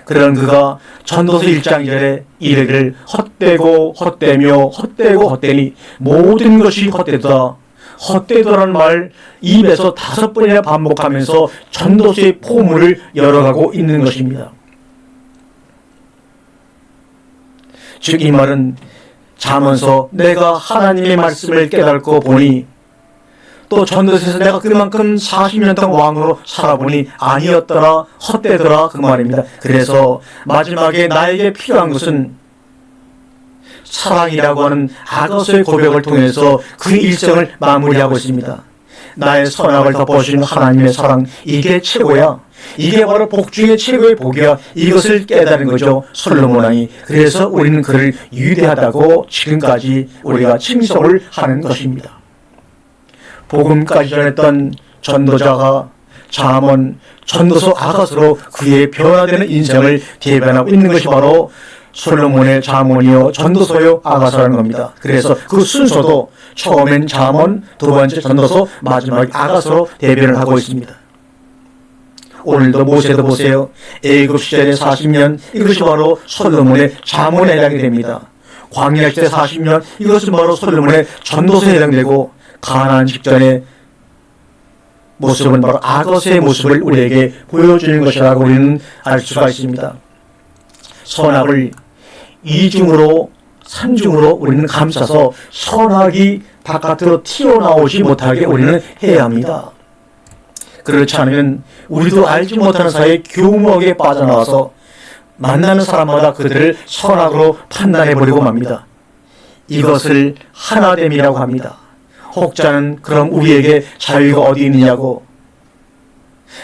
그런 그가 전도서 1장 2절에 이르기를 헛되고 헛되며 헛되고 헛되니 모든 것이 헛되다. 헛되더라는 말 입에서 5번이나 반복하면서 전도서의 포문을 열어가고 있는 것입니다. 즉 이 말은 잠언서 내가 하나님의 말씀을 깨닫고 보니 또 전도서에서 내가 그만큼 40년 동안 왕으로 살아보니 아니었더라 헛되더라 그 말입니다. 그래서 마지막에 나에게 필요한 것은 사랑이라고 하는 아가서의 고백을 통해서 그 일생을 마무리하고 있습니다. 나의 선악을 덮어주신 하나님의 사랑, 이게 최고야. 이게 바로 복 중에 최고의 복이야. 이것을 깨달은 거죠, 솔로몬 왕이. 그래서 우리는 그를 위대하다고 지금까지 우리가 칭송을 하는 것입니다. 복음까지 전했던 전도자가 잠언, 전도서 아가서로 그의 변화되는 인생을 대변하고 있는 것이 바로 솔로몬의 잠언이요 전도서요 아가서라는 겁니다. 그래서 그 순서도 처음엔 잠언, 두 번째 전도서, 마지막에 아가서로 대변을 하고 있습니다. 오늘도 모세도 보세요. 애굽 시절에 40년, 이것이 바로 솔로몬의 잠언에 해당이 됩니다. 광야 시대 40년, 이것은 바로 솔로몬의 전도서에 해당되고 가나안 직전의 모습은 바로 아가서의 모습을 우리에게 보여주는 것이라고 우리는 알 수가 있습니다. 선악을 이중으로 삼중으로 우리는 감싸서 선악이 바깥으로 튀어나오지 못하게 우리는 해야 합니다. 그렇지 않으면 우리도 알지 못하는 사이에 교묘하게 빠져나와서 만나는 사람마다 그들을 선악으로 판단해버리고 맙니다. 이것을 하나됨이라고 합니다. 혹자는 그럼 우리에게 자유가 어디 있느냐고,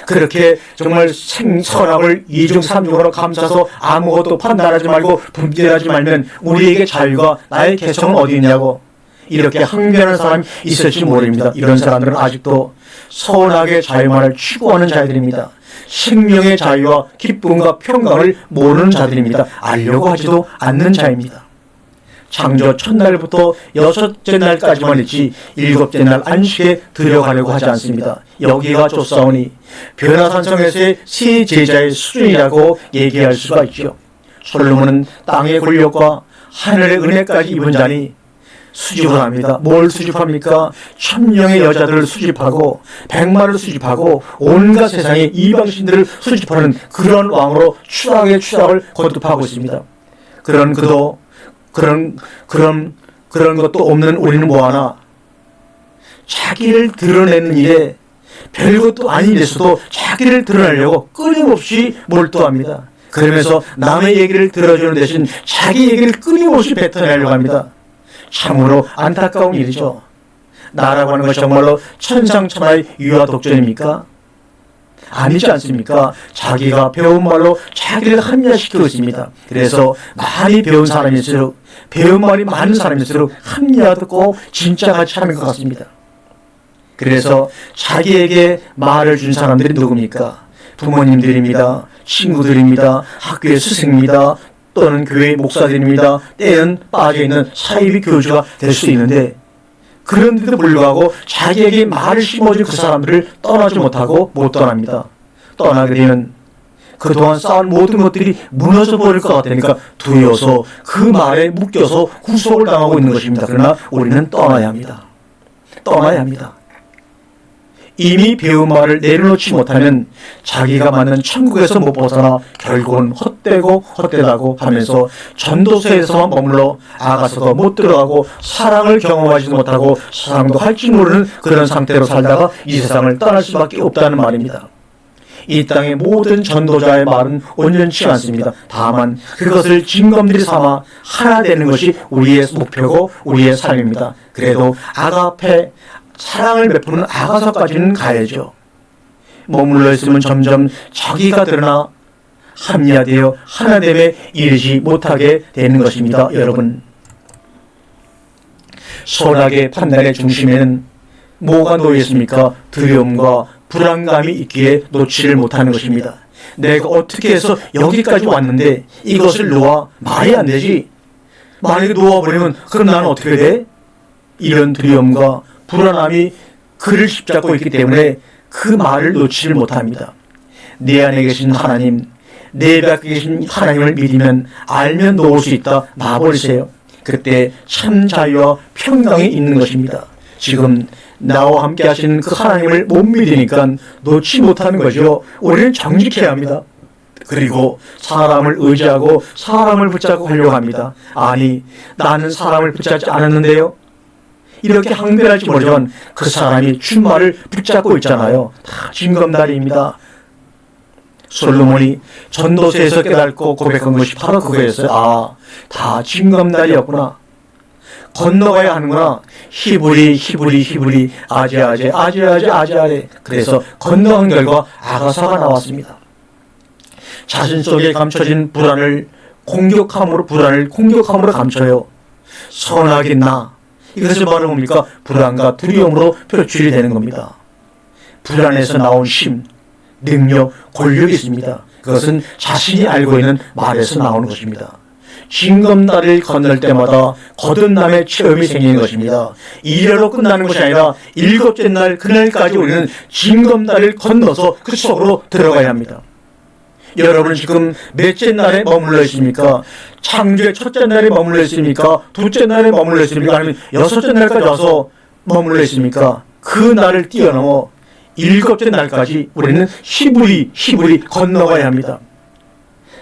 그렇게 정말 선악을 이중 삼중으로 감싸서 아무것도 판단하지 말고 분별하지 말면 우리에게 자유가, 나의 개성은 어디 있냐고 이렇게 항변하는 사람이 있을지 모릅니다. 이런 사람들은 아직도 선악의 자유만을 추구하는 자들입니다. 생명의 자유와 기쁨과 평강을 모르는 자들입니다. 알려고 하지도 않는 자입니다. 창조 첫날부터 6째 날까지만 있지 7째 날 안식에 들어가려고 하지 않습니다. 여기가 좋사오니 변화산성에서의 세 제자의 수준이라고 얘기할 수가 있죠. 솔로몬은 땅의 권력과 하늘의 은혜까지 입은 자니 수집을 합니다. 뭘 수집합니까? 1000명의 여자들을 수집하고 100마를 수집하고 온갖 세상의 이방신들을 수집하는 그런 왕으로 추락을 거듭하고 있습니다. 그런 그도 그런 것도 없는 우리는 뭐하나? 자기를 드러내는 일에 별것도 아닌 데서도 자기를 드러내려고 끊임없이 몰두합니다. 그러면서 남의 얘기를 들어주는 대신 자기 얘기를 끊임없이 뱉어내려고 합니다. 참으로 안타까운 일이죠. 나라고 하는 것이 정말로 천상천하의 유아 독전입니까? 아니지 않습니까? 자기가 배운 말로 자기를 합리화시키고 있습니다. 그래서 많이 배운 사람일수록, 배운 말이 많은 사람일수록 합리화도 진짜같이 하는 것 같습니다. 그래서 자기에게 말을 준 사람들이 누굽니까? 부모님들입니다. 친구들입니다. 학교의 스승입니다. 또는 교회의 목사들입니다. 때는 빠져있는 사이비 교주가 될 수 있는데, 그런데도 불구하고 자기에게 말을 심어준 그 사람들을 떠나지 못하고 못 떠납니다. 떠나게 되면 그동안 쌓은 모든 것들이 무너져 버릴 것 같으니까 두려워서 그 말에 묶여서 구속을 당하고 있는 것입니다. 그러나 우리는 떠나야 합니다. 떠나야 합니다. 이미 배운 말을 내려놓지 못하면 자기가 맞는 천국에서 못 벗어나 결국은 헛되고 헛되다고 하면서 전도서에서만 머물러 아가서도 못 들어가고 사랑을 경험하지도 못하고 사랑도 할 줄 모르는 그런 상태로 살다가 이 세상을 떠날 수밖에 없다는 말입니다. 이 땅의 모든 전도자의 말은 온전치 않습니다. 다만 그것을 징검들이 삼아 하나 되는 것이 우리의 목표고 우리의 삶입니다. 그래도 아가페, 사랑을 베푸는 아가서까지는 가야죠. 머물러 있으면 점점 자기가 드러나 합리화되어 하나됨에 이르지 못하게 되는 것입니다. 여러분, 선악의 판단의 중심에는 뭐가 놓여 있습니까? 두려움과 불안감이 있기에 놓지를 못하는 것입니다. 내가 어떻게 해서 여기까지 왔는데 이것을 놓아 말이 안 되지. 만약에 놓아버리면 그럼 나는 어떻게 돼? 이런 두려움과 불안함이 그를 십잡고 있기 때문에 그 말을 놓지를 못합니다. 내 안에 계신 하나님, 내 밖에 계신 하나님을 믿으면 알면 놓을 수 있다. 놔버리세요. 그때 참 자유와 평강이 있는 것입니다. 지금 나와 함께 하시는 그 하나님을 못 믿으니까 놓지 못하는 거죠. 우리는 정직해야 합니다. 그리고 사람을 의지하고 사람을 붙잡고 하려고 합니다. 아니, 나는 사람을 붙잡지 않았는데요. 이렇게 항변할지 모르지만 그 사람이 주말을 붙잡고 있잖아요. 다 징검다리입니다. 솔로몬이 전도서에서 깨닫고 고백한 것이 바로 그거였어요. 아, 다 징검다리였구나. 건너가야 하는구나. 히브리 아제아제. 그래서 건너간 결과 아가사가 나왔습니다. 자신 속에 감춰진 불안을 공격함으로 감춰요. 선악인 나. 이것을 바로 뭡니까? 불안과 두려움으로 표출이 되는 겁니다. 불안에서 나온 힘, 능력, 권력이 있습니다. 그것은 자신이 알고 있는 말에서 나오는 것입니다. 징검다리를 건널 때마다 거듭남의 체험이 생기는 것입니다. 일회로 끝나는 것이 아니라 일곱째 날 그날까지 우리는 징검다리를 건너서 그 속으로 들어가야 합니다. 여러분은 지금 몇째 날에 머물러 있습니까? 창조의 첫째 날에 머물러 있습니까? 둘째 날에 머물러 있습니까? 아니면 여섯째 날까지 와서 머물러 있습니까? 그 날을 뛰어넘어 일곱째 날까지 우리는 히브리 건너가야 합니다.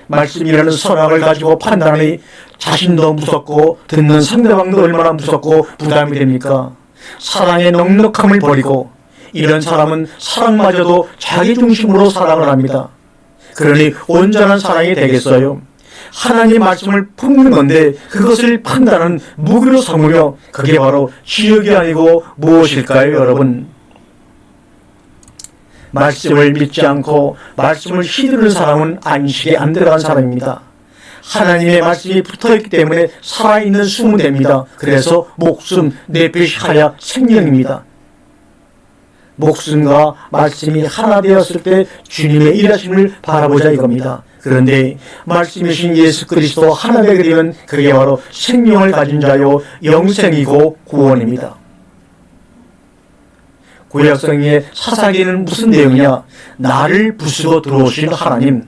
말씀이라는 선악을 가지고 판단하니 자신도 무섭고 듣는 상대방도 얼마나 무섭고 부담이 됩니까? 사랑의 넉넉함을 버리고 이런 사람은 사랑마저도 자기 중심으로 사랑을 합니다. 그러니 온전한 사랑이 되겠어요? 하나님 말씀을 품는 건데 그것을 판단하는 무기로 삼으며 그게 바로 지옥이 아니고 무엇일까요, 여러분? 말씀을 믿지 않고 말씀을 휘두르는 사람은 안식에 안 들어간 사람입니다. 하나님의 말씀이 붙어있기 때문에 살아있는 숨은 됩니다. 그래서 목숨, 내핏, 하야, 생명입니다. 목숨과 말씀이 하나 되었을 때 주님의 일하심을 바라보자 이겁니다. 그런데 말씀이신 예수 그리스도 하나 되게 되면 그게 바로 생명을 가진 자요 영생이고 구원입니다. 구약성의 사사기는 무슨 내용이냐? 나를 부수고 들어오신 하나님,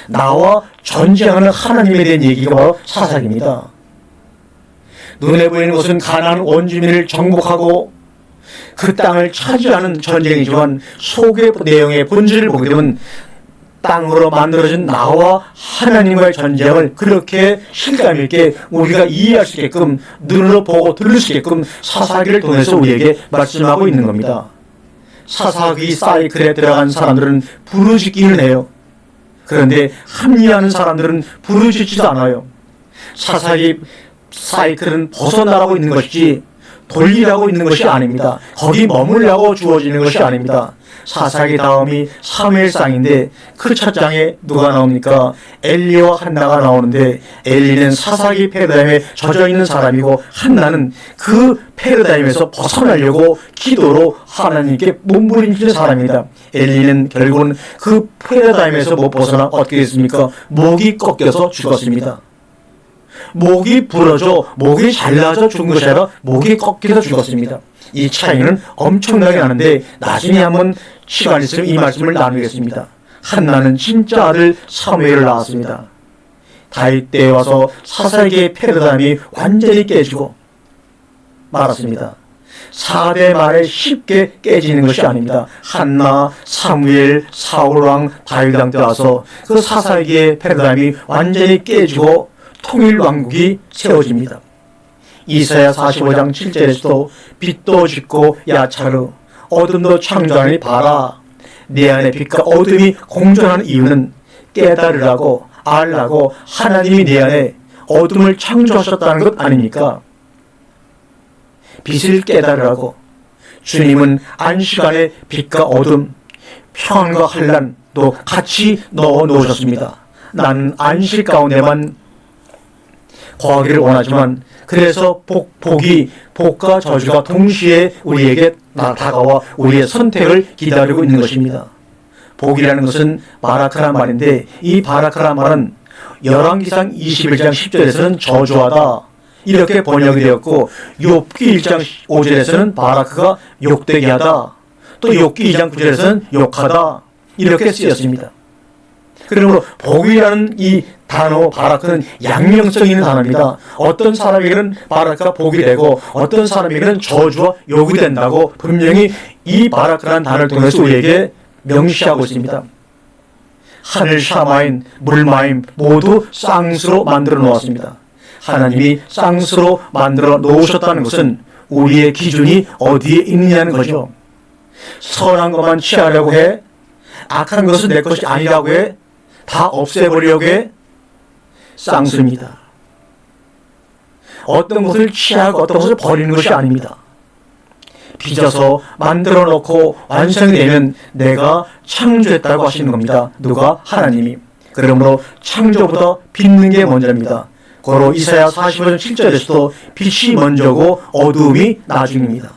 나와 전쟁하는 하나님에 대한 얘기가 바로 사사기입니다. 눈에 보이는 것은 가나안 원주민을 정복하고 그 땅을 차지하는 전쟁이지만 속의 내용의 본질을 보게 되면 땅으로 만들어진 나와 하나님과의 전쟁을 그렇게 실감 있게 우리가 이해할 수 있게끔 눈으로 보고 들을 수 있게끔 사사기를 통해서 우리에게 말씀하고 있는 겁니다. 사사기 사이클에 들어간 사람들은 부르짖기는 해요. 그런데 합리하는 사람들은 부르짖지도 않아요. 사사기 사이클은 벗어나가고 있는 것이지 돌리라고 있는 것이 아닙니다. 거기 머물라고 주어지는 것이 아닙니다. 사사기 다음이 사무엘상인데 그 첫 장에 누가 나옵니까? 엘리와 한나가 나오는데 엘리는 사사기 패러다임에 젖어 있는 사람이고 한나는 그 패러다임에서 벗어나려고 기도로 하나님께 몸부림치는 사람입니다. 엘리는 결국은 그 패러다임에서 못 벗어나 어떻게 됐습니까? 목이 꺾여서 죽었습니다. 목이 부러져 목이 잘라져 죽은 것이 아니라 목이 꺾여서 죽었습니다. 이 차이는 엄청나게 나는데 나중에 한번 시간 있으면 이 말씀을 나누겠습니다. 한나는 진짜 아들 사무엘을 낳았습니다. 다윗 때에 와서 사사기의 패러다임이 완전히 깨지고 말았습니다. 4대 말에 쉽게 깨지는 것이 아닙니다. 한나, 사무엘, 사울왕, 다윗왕 때 와서 그 사사기의 패러다임이 완전히 깨지고 통일왕국이 세워집니다. 이사야 45장 7절에서도 빛도 짙고 야차르 어둠도 창조하니 봐라. 내 안에 빛과 어둠이 공존하는 이유는 깨달으라고 알라고 하나님이 내 안에 어둠을 창조하셨다는 것 아닙니까? 빛을 깨달으라고 주님은 안식안에 빛과 어둠, 평안과 환난도 같이 넣어 놓으셨습니다. 나는 안식 가운데만 거하기를 원하지만 그래서 복과 저주가 동시에 우리에게 다가와 우리의 선택을 기다리고 있는 것입니다. 복이라는 것은 바라크란 말인데 이 바라크란 말은 열왕기상 21장 10절에서는 저주하다 이렇게 번역이 되었고 욥기 1장 5절에서는 바라크가 욕되게 하다 또 욥기 2장 9절에서는 욕하다 이렇게 쓰였습니다. 그러므로 복이라는 이 단어 바라크는 양면성 있는 단어입니다. 어떤 사람에게는 바라크가 복이 되고 어떤 사람에게는 저주와 욕이 된다고 분명히 이 바라크라는 단어를 통해서 우리에게 명시하고 있습니다. 하늘 샤마인, 물마임 모두 쌍수로 만들어 놓았습니다. 하나님이 쌍수로 만들어 놓으셨다는 것은 우리의 기준이 어디에 있느냐는 거죠. 선한 것만 취하려고 해? 악한 것은 내 것이 아니라고 해? 다 없애버리려고 해? 쌍수입니다. 어떤 것을 취하고 어떤 것을 버리는 것이 아닙니다. 빚어서 만들어 놓고 완성이 되면 내가 창조했다고 하시는 겁니다. 누가? 하나님이. 그러므로 창조보다 빚는 게 먼저입니다. 고로 이사야 45장 7절에서도 빛이 먼저고 어두움이 나중입니다.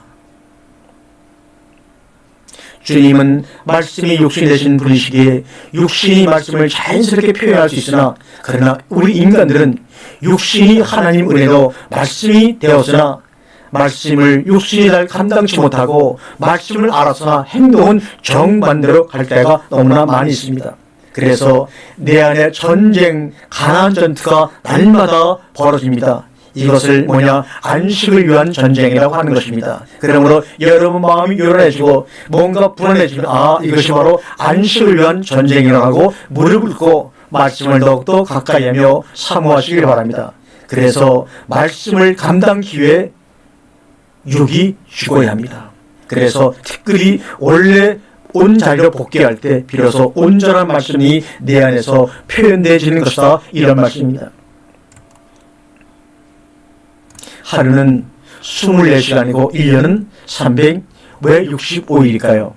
주님은 말씀이 육신이 되신 분이시기에 육신이 말씀을 자연스럽게 표현할 수 있으나 그러나 우리 인간들은 육신이 하나님 은혜로 말씀이 되었으나 말씀을 육신이 잘 감당치 못하고 말씀을 알았으나 행동은 정반대로 갈 때가 너무나 많이 있습니다. 그래서 내 안에 전쟁, 가나안 전투가 날마다 벌어집니다. 이것을 안식을 위한 전쟁이라고 하는 것입니다. 그러므로 여러분 마음이 요란해지고 뭔가 불안해지면 이것이 바로 안식을 위한 전쟁이라고 하고 무릎을 꿇고 말씀을 더욱더 가까이 하며 사모하시길 바랍니다. 그래서 말씀을 감당하기 위해 육이 죽어야 합니다. 그래서 특별히 원래 온 자리로 복귀할 때 비로소 온전한 말씀이 내 안에서 표현되어지는 것이다 이런 말씀입니다. 하루는 24시간이고 1년은 365일일까요?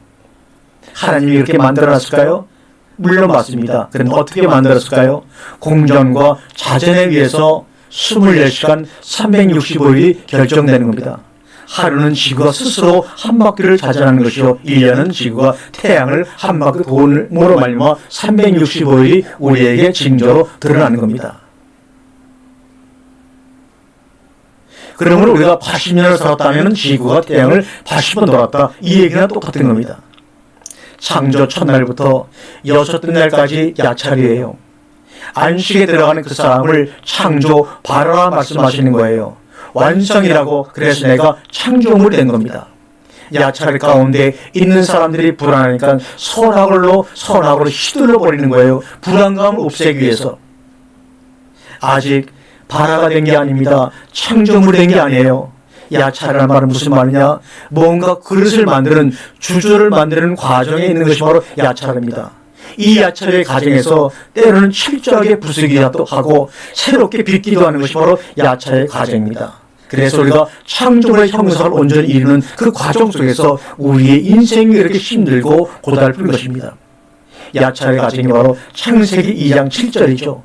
하나님이 이렇게 만들어놨을까요? 물론 맞습니다. 그런데 어떻게 만들었을까요? 공전과 자전에 의해서 24시간 365일이 결정되는 겁니다. 하루는 지구가 스스로 한 바퀴를 자전하는 것이요 1년은 지구가 태양을 한 바퀴 돈으로 말미암아 365일이 우리에게 징조로 드러나는 겁니다. 그러므로 우리가 80년을 살았다면 지구가 태양을 80번 돌았다. 이 얘기나 똑같은 겁니다. 창조 첫날부터 여섯째 날까지 야찰이에요. 안식에 들어가는 그 사람을 창조 바라라 말씀하시는 거예요. 완성이라고 그래서 내가 창조물이 된 겁니다. 야찰 가운데 있는 사람들이 불안하니까 선악으로 휘둘러 버리는 거예요. 불안감을 없애기 위해서. 아직 발화가 된 게 아닙니다. 창조물이 된 게 아니에요. 야찰이라는 말은 무슨 말이냐? 뭔가 그릇을 만드는 주조를 만드는 과정에 있는 것이 바로 야찰입니다. 이 야찰의 과정에서 때로는 철저하게 부수기도 하고 새롭게 빚기도 하는 것이 바로 야찰의 과정입니다. 그래서 우리가 창조의 형상을 온전히 이루는 그 과정 속에서 우리의 인생이 이렇게 힘들고 고달픈 것입니다. 야차를 가진 게 바로 창세기 2장 7절이죠.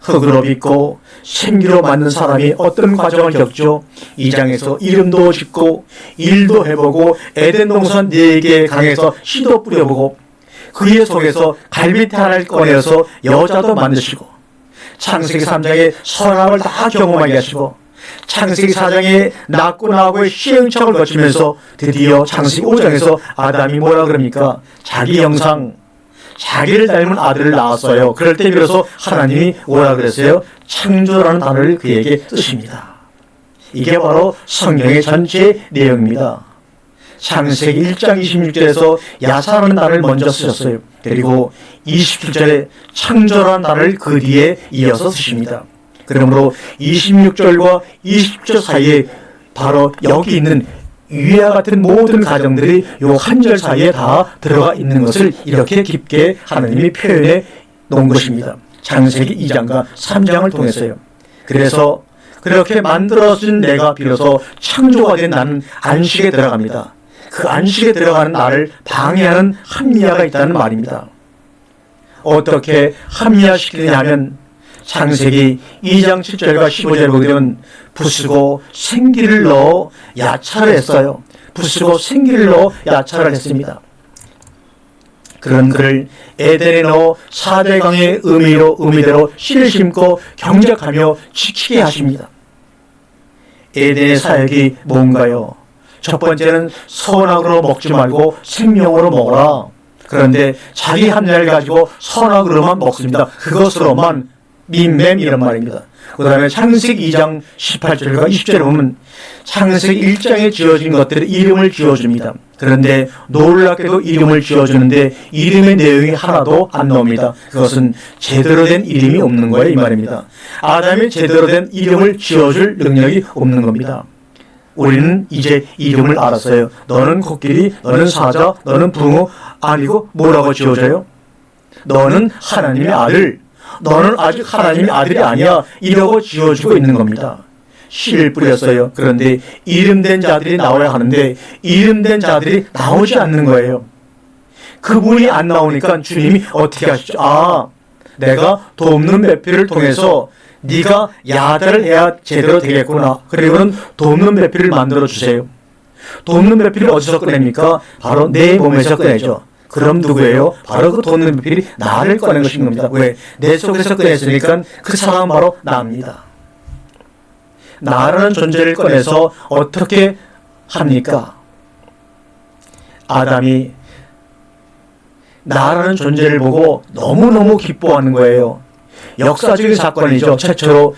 흙으로 빚고 생기로 만든 사람이 어떤 과정을 겪죠? 2장에서 이름도 짓고 일도 해보고 에덴 동산 4개 강에서 씨도 뿌려보고 그의 속에서 갈빗대 하나를 꺼내서 여자도 만드시고 창세기 3장에 선악을 다 경험하게 하시고 창세기 4장에 낳고 나고의 시행착오를 거치면서 드디어 창세기 5장에서 아담이 뭐라 그럽니까? 자기 형상, 자기를 닮은 아들을 낳았어요. 그럴 때 비로소 하나님이 뭐라 그랬어요? 창조라는 단어를 그에게 쓰십니다. 이게 바로 성경의 전체 내용입니다. 창세기 1장 26절에서 야사라는 단어를 먼저 쓰셨어요. 그리고 27절에 창조라는 단어를 그 뒤에 이어서 쓰십니다. 그러므로 26절과 20절 사이에 바로 여기 있는 위와 같은 모든 가정들이 요 한 절 사이에 다 들어가 있는 것을 이렇게 깊게 하나님이 표현해 놓은 것입니다. 창세기 2장과 3장을 통해서요. 그래서 그렇게 만들어진 내가 비로소 창조가 된 나는 안식에 들어갑니다. 그 안식에 들어가는 나를 방해하는 합리화가 있다는 말입니다. 어떻게 합리화시키느냐 하면 창세기 2장 7절과 15절을 보게 되면 부수고 생기를 넣어 야차를 했어요. 부수고 생기를 넣어 야차를 했습니다. 그런 그를 에덴에 넣어 4대강의 의미대로 씨를 심고 경작하며 지키게 하십니다. 에덴의 사역이 뭔가요? 첫 번째는 선악으로 먹지 말고 생명으로 먹어라. 그런데 자기 합리화를 가지고 선악으로만 먹습니다. 그것으로만 민맴 이런 말입니다. 그 다음에 창세기 2장 18절과 20절에 보면 창세기 1장에 지어진 것들의 이름을 지어줍니다. 그런데 놀랍게도 이름을 지어주는데 이름의 내용이 하나도 안 나옵니다. 그것은 제대로 된 이름이 없는 거예요, 이 말입니다. 아담이 제대로 된 이름을 지어줄 능력이 없는 겁니다. 우리는 이제 이름을 알았어요. 너는 코끼리, 너는 사자, 너는 붕어. 아니고 뭐라고 지어줘요? 너는 하나님의 아들, 너는 아직 하나님의 아들이 아니야, 이러고 지어주고 있는 겁니다. 씨를 뿌렸어요. 그런데 이름된 자들이 나와야 하는데 이름된 자들이 나오지 않는 거예요. 그분이 안 나오니까 주님이 어떻게 하시죠? 아, 내가 돕는 배필을 통해서 네가 야단을 해야 제대로 되겠구나. 그리고는 돕는 배필을 만들어 주세요. 돕는 배필을 어디서 꺼냅니까? 바로 내 몸에서 꺼내죠. 그럼 누구예요? 바로 그 돕는 배필이 나를 꺼낸 것인 겁니다. 왜? 내 속에서 꺼냈으니까 그 사람은 바로 나입니다. 나라는 존재를 꺼내서 어떻게 합니까? 아담이 나라는 존재를 보고 너무너무 기뻐하는 거예요. 역사적인 사건이죠. 최초로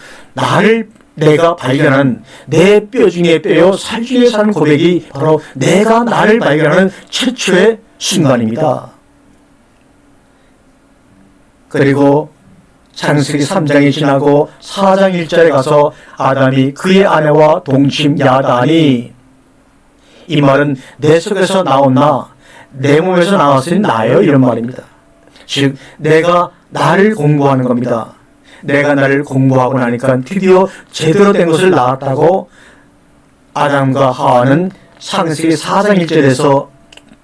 내가 발견한 내 뼈 중에 뼈요 살 중에 산 고백이 바로 내가 나를 발견하는 최초의 순간입니다. 그리고 창세기 3장이 지나고 4장 1절에 가서 아담이 그의 아내와 동침 야단이, 이 말은 내 속에서 나온 나, 내 몸에서 나왔으니 나예요, 이런 말입니다. 즉 내가 나를 공부하는 겁니다. 내가 나를 공부하고 나니까 드디어 제대로 된 것을 낳았다고 아담과 하와는 창세기 4장 1절에서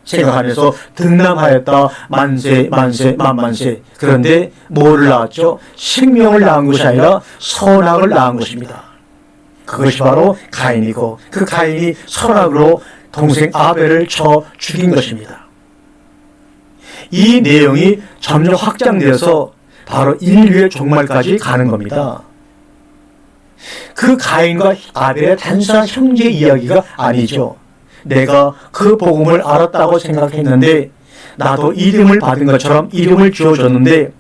생각하면서 등남하였다. 만세 만세 만만세. 그런데 뭐를 낳았죠? 생명을 낳은 것이 아니라 선악을 낳은 것입니다. 그것이 바로 가인이고 그 가인이 선악으로 동생 아벨을 쳐 죽인 것입니다. 이 내용이 점점 확장되어서 바로 인류의 종말까지 가는 겁니다. 그 가인과 아벨의 단순한 형제 이야기가 아니죠. 내가 그 복음을 알았다고 생각했는데 나도 이름을 받은 것처럼 이름을 지어줬는데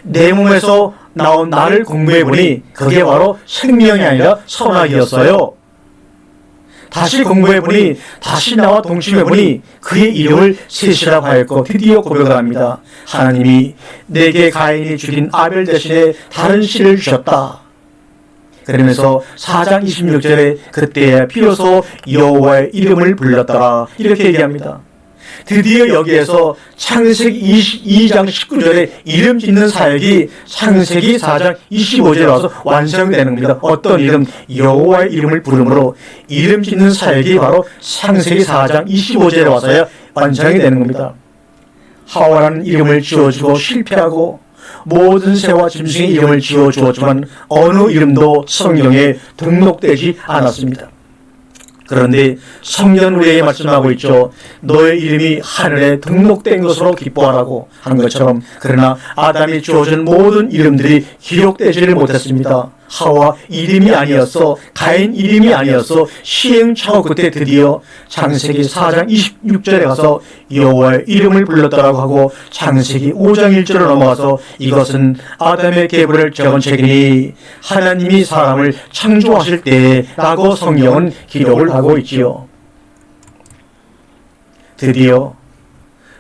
내 몸에서 나온 나를 공부해보니 그게 바로 생명이 아니라 선악이었어요. 다시 공부해보니 다시 나와 동침해보니 그의 이름을 셋이라고 하였고 드디어 고백을 합니다. 하나님이 내게 가인이 죽인 아벨 대신에 다른 씨를 주셨다. 그러면서 4장 26절에 그때야 비로소 여호와의 이름을 불렀더라, 이렇게 얘기합니다. 드디어 여기에서 창세기 22장 19절에 이름 짓는 사역이 창세기 4장 25절에 와서 완성되는 겁니다. 어떤 이름? 여호와의 이름을 부르므로 이름 짓는 사역이 바로 창세기 4장 25절에 와서야 완성이 되는 겁니다. 하와라는 이름을 지어주고 실패하고 모든 새와 짐승의 이름을 지어주었지만 어느 이름도 성경에 등록되지 않았습니다. 그런데 성경 우리에게 말씀하고 있죠. 너의 이름이 하늘에 등록된 것으로 기뻐하라고 하는 것처럼, 그러나 아담이 주어진 모든 이름들이 기록되지를 못했습니다. 하와 이름이 아니었어, 가인 이름이 아니었어. 시행착오 끝에 드디어 창세기 4장 26절에 가서 여호와의 이름을 불렀다라고 하고, 창세기 5장 1절로 넘어가서 이것은 아담의 계보를 적은 책이니 하나님이 사람을 창조하실 때라고 성경은 기록을 하고 있지요. 드디어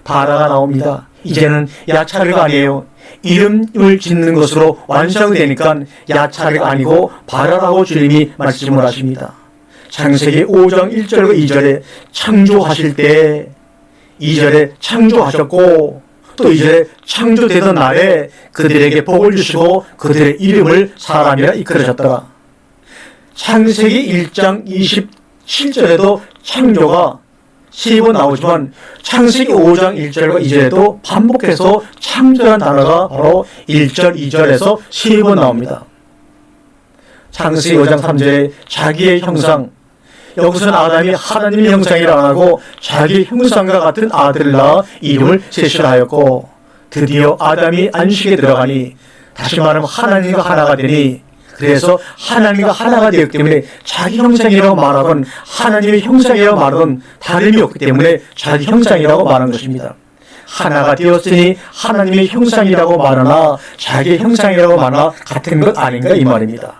바라가 나옵니다. 이제는 야차르가 아니에요. 이름을 짓는 것으로 완성이 되니까 야차르가 아니고 바라라고 주님이 말씀을 하십니다. 창세기 5장 1절과 2절에 창조하실 때, 2절에 창조하셨고 또 2절에 창조되던 날에 그들에게 복을 주시고 그들의 이름을 사람이라 이끌으셨더라. 창세기 1장 27절에도 창조가 3번 나오지만 창세기 5장 1절과 2절에도 반복해서 창조라는 단어가 바로 1절, 2절에서 3번 나옵니다. 창세기 5장 3절에 자기의 형상, 여기서는 아담이 하나님의 형상이라 안 하고 자기 형상과 같은 아들을 낳아 이름을 제시하였고, 드디어 아담이 안식에 들어가니, 다시 말하면 하나님과 하나가 되니, 그래서 하나님과 하나가 되었기 때문에 자기 형상이라고 말하건 하나님의 형상이라고 말하건 다름이 없기 때문에 자기 형상이라고 말한 것입니다. 하나가 되었으니 하나님의 형상이라고 말하나 자기 형상이라고 말하나 같은 것 아닌가 이 말입니다.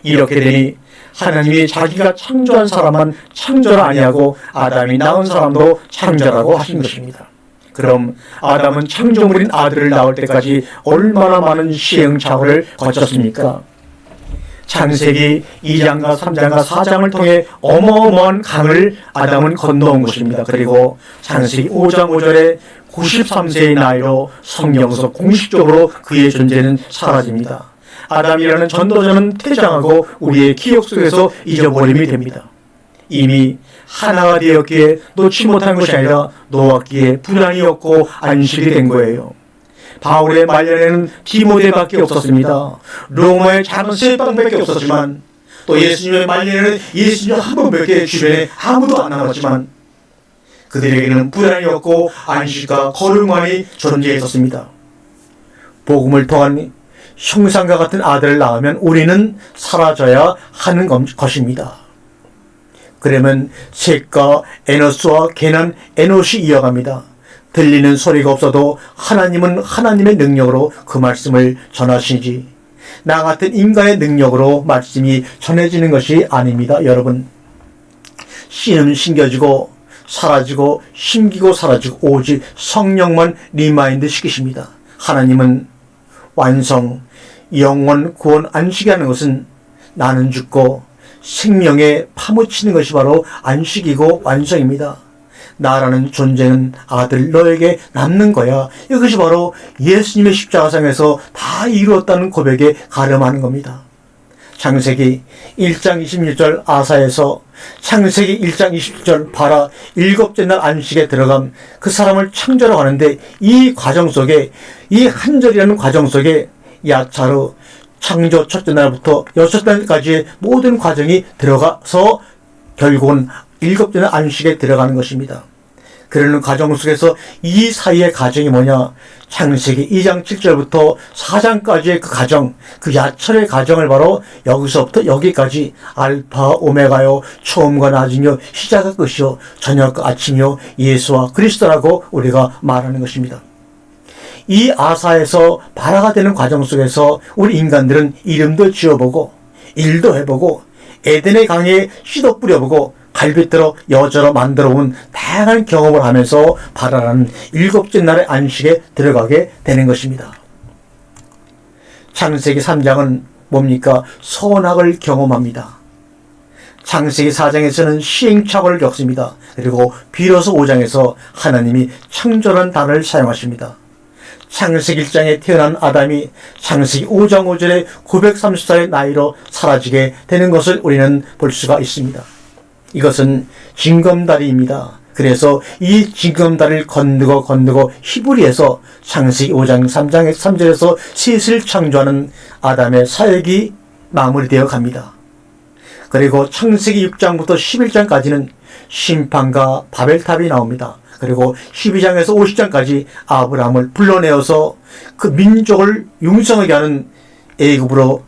이렇게 되니 하나님이 자기가 창조한 사람만 창조를 아니하고 아담이 낳은 사람도 창조라고 하신 것입니다. 그럼 아담은 창조물인 아들을 낳을 때까지 얼마나 많은 시행착오를 거쳤습니까? 창세기 2장과 3장과 4장을 통해 어마어마한 강을 아담은 건너온 것입니다. 그리고 창세기 5장 5절에 93세의 나이로 성경에서 공식적으로 그의 존재는 사라집니다. 아담이라는 전도자는 퇴장하고 우리의 기억 속에서 잊어버림이 됩니다. 이미 하나가 되었기에 놓지 못한 것이 아니라 놓았기에 불안이 없고 안식이 된 거예요. 바울의 말년에는 디모데밖에 없었습니다. 로마의 작은 셀방밖에 없었지만, 또 예수님의 말년에는 예수님 한 분밖에 주변에 아무도 안 남았지만, 그들에게는 불안이 없고 안식과 거룩만이 존재했었습니다. 복음을 통한 형상과 같은 아들을 낳으면 우리는 사라져야 하는 것입니다. 그러면 셋과 에노스와 게난 에노시 이어갑니다. 들리는 소리가 없어도 하나님은 하나님의 능력으로 그 말씀을 전하시지, 나 같은 인간의 능력으로 말씀이 전해지는 것이 아닙니다. 여러분, 씨는 심겨지고 사라지고 심기고 사라지고 오직 성령만 리마인드 시키십니다. 하나님은 완성, 영원, 구원, 안식이 하는 것은 나는 죽고 생명에 파묻히는 것이 바로 안식이고 완성입니다. 나라는 존재는 아들 너에게 남는 거야. 이것이 바로 예수님의 십자가상에서 다 이루었다는 고백에 가름하는 겁니다. 창세기 1장 26절 아사에서 창세기 1장 27절 바라 일곱째 날 안식에 들어감 그 사람을 창조하러 가는데, 이 과정 속에, 이 한 절이라는 과정 속에 야차로 창조 첫째 날부터 여섯째 날까지의 모든 과정이 들어가서 결국은 일곱째 날 안식에 들어가는 것입니다. 그러는 과정 속에서 이 사이의 과정이 뭐냐? 창세기 2장 7절부터 4장까지의 그 과정, 그 야철의 과정을 바로 여기서부터 여기까지 알파 오메가요, 처음과 나중이요, 시작과 끝이요, 저녁과 아침이요, 예수와 그리스도라고 우리가 말하는 것입니다. 이 아사에서 바라가 되는 과정 속에서 우리 인간들은 이름도 지어보고 일도 해보고 에덴의 강에 씨도 뿌려보고 갈빗대로 여자로 만들어온 다양한 경험을 하면서 바라라는 일곱째 날의 안식에 들어가게 되는 것입니다. 창세기 3장은 뭡니까? 선악을 경험합니다. 창세기 4장에서는 시행착오를 겪습니다. 그리고 비로소 5장에서 하나님이 창조라는 단어를 사용하십니다. 창세기 1장에 태어난 아담이 창세기 5장 5절에 930살의 나이로 사라지게 되는 것을 우리는 볼 수가 있습니다. 이것은 징검다리입니다. 그래서 이 징검다리를 건너고 히브리에서 창세기 5장 3장의 3절에서 셋을 창조하는 아담의 사역이 마무리되어 갑니다. 그리고 창세기 6장부터 11장까지는 심판과 바벨탑이 나옵니다. 그리고 12장에서 50장까지 아브라함을 불러내어서 그 민족을 융성하게 하는 애굽으로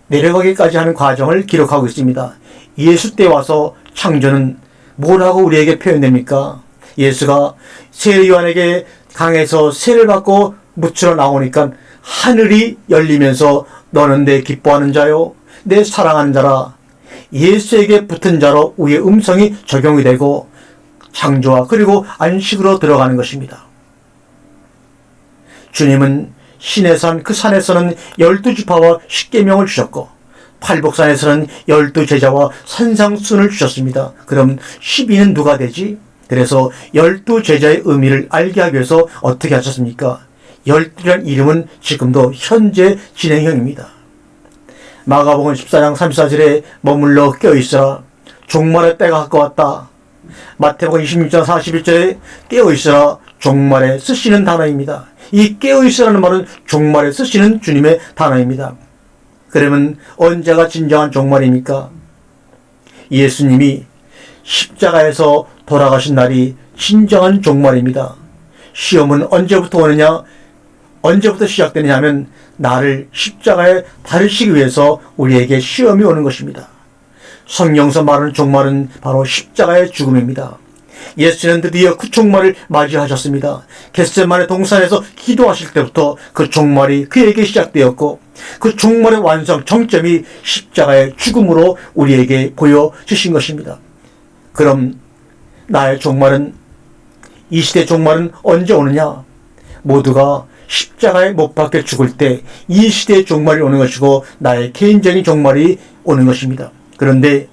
내려가기까지 하는 과정을 기록하고 있습니다. 예수 때 와서 창조는 뭐라고 우리에게 표현됩니까? 예수가 세례요한에게 강에서 세례를 받고 묻히러 나오니까 하늘이 열리면서 너는 내 기뻐하는 자요 내 사랑하는 자라. 예수에게 붙은 자로 우리의 음성이 적용이 되고 창조와 그리고 안식으로 들어가는 것입니다. 주님은 시내산 그 산에서는 12지파와 십계명을 주셨고 팔복산에서는 12제자와 산상순을 주셨습니다. 그럼 12는 누가 되지? 그래서 12제자의 의미를 알게 하기 위해서 어떻게 하셨습니까? 12라는 이름은 지금도 현재 진행형입니다. 마가복음 14장 34절에 머물러 깨어있으라 종말의 때가 가까웠다. 마태복음 26장 41절에 깨어있으라 종말에 쓰시는 단어입니다. 이 깨어있으라는 말은 종말에 쓰시는 주님의 단어입니다. 그러면 언제가 진정한 종말입니까? 예수님이 십자가에서 돌아가신 날이 진정한 종말입니다. 시험은 언제부터 오느냐? 언제부터 시작되느냐 하면 나를 십자가에 달으시기 위해서 우리에게 시험이 오는 것입니다. 성경에서 말하는 종말은 바로 십자가의 죽음입니다. 예수는 드디어 그 종말을 맞이하셨습니다. 겟세마네 동산에서 기도하실 때부터 그 종말이 그에게 시작되었고 그 종말의 완성 정점이 십자가의 죽음으로 우리에게 보여주신 것입니다. 그럼 나의 종말은 이 시대의 종말은 언제 오느냐? 모두가 십자가에 못 박혀 죽을 때 이 시대의 종말이 오는 것이고 나의 개인적인 종말이 오는 것입니다. 그런데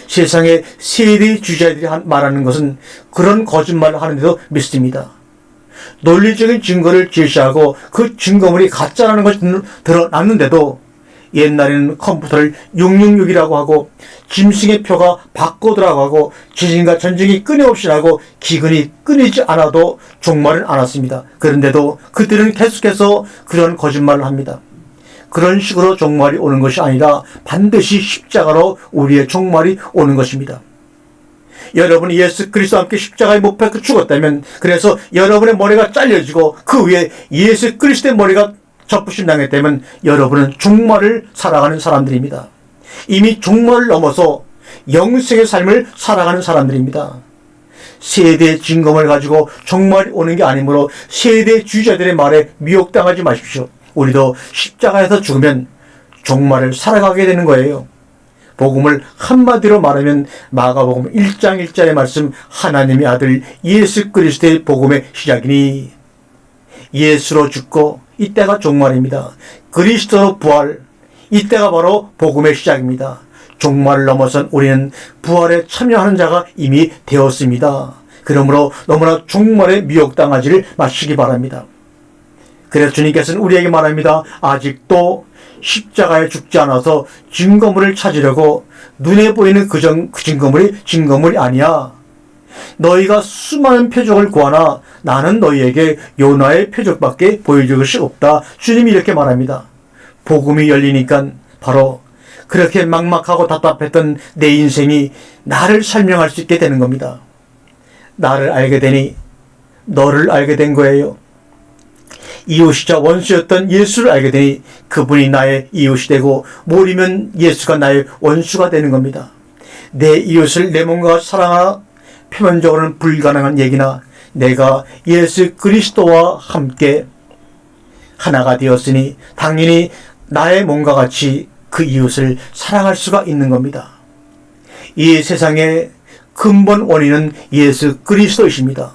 세상의 세대 주자들이 말하는 것은 그런 거짓말을 하는데도 믿습니다. 논리적인 증거를 제시하고 그 증거물이 가짜라는 것이 드러났는데도 옛날에는 컴퓨터를 666이라고 하고 짐승의 표가 바꿔더라고 하고 지진과 전쟁이 끊임없이 나고 기근이 끊이지 않아도 종말은 안 왔습니다. 그런데도 그들은 계속해서 그런 거짓말을 합니다. 그런 식으로 종말이 오는 것이 아니라 반드시 십자가로 우리의 종말이 오는 것입니다. 여러분이 예수 그리스도와 함께 십자가에 못 박혀 죽었다면 그래서 여러분의 머리가 잘려지고 그 위에 예수 그리스도의 머리가 접부심 당했다면 여러분은 종말을 살아가는 사람들입니다. 이미 종말을 넘어서 영생의 삶을 살아가는 사람들입니다. 세대의 징검을 가지고 종말이 오는 게 아니므로 세대 주자들의 말에 미혹당하지 마십시오. 우리도 십자가에서 죽으면 종말을 살아가게 되는 거예요. 복음을 한마디로 말하면 마가복음 1장 1절의 말씀 하나님의 아들 예수 그리스도의 복음의 시작이니 예수로 죽고 이때가 종말입니다. 그리스도로 부활 이때가 바로 복음의 시작입니다. 종말을 넘어선 우리는 부활에 참여하는 자가 이미 되었습니다. 그러므로 너무나 종말에 미혹당하지를 마시기 바랍니다. 그래서 주님께서는 우리에게 말합니다. 아직도 십자가에 죽지 않아서 증거물을 찾으려고 눈에 보이는 그 증거물이 증거물이 아니야. 너희가 수많은 표적을 구하나 나는 너희에게 요나의 표적밖에 보여줄 것이 없다. 주님이 이렇게 말합니다. 복음이 열리니까 바로 그렇게 막막하고 답답했던 내 인생이 나를 설명할 수 있게 되는 겁니다. 나를 알게 되니 너를 알게 된 거예요. 이웃이자 원수였던 예수를 알게 되니 그분이 나의 이웃이 되고 모르면 예수가 나의 원수가 되는 겁니다. 내 이웃을 내 몸과 사랑하라 표면적으로는 불가능한 얘기나 내가 예수 그리스도와 함께 하나가 되었으니 당연히 나의 몸과 같이 그 이웃을 사랑할 수가 있는 겁니다. 이 세상의 근본 원인은 예수 그리스도이십니다.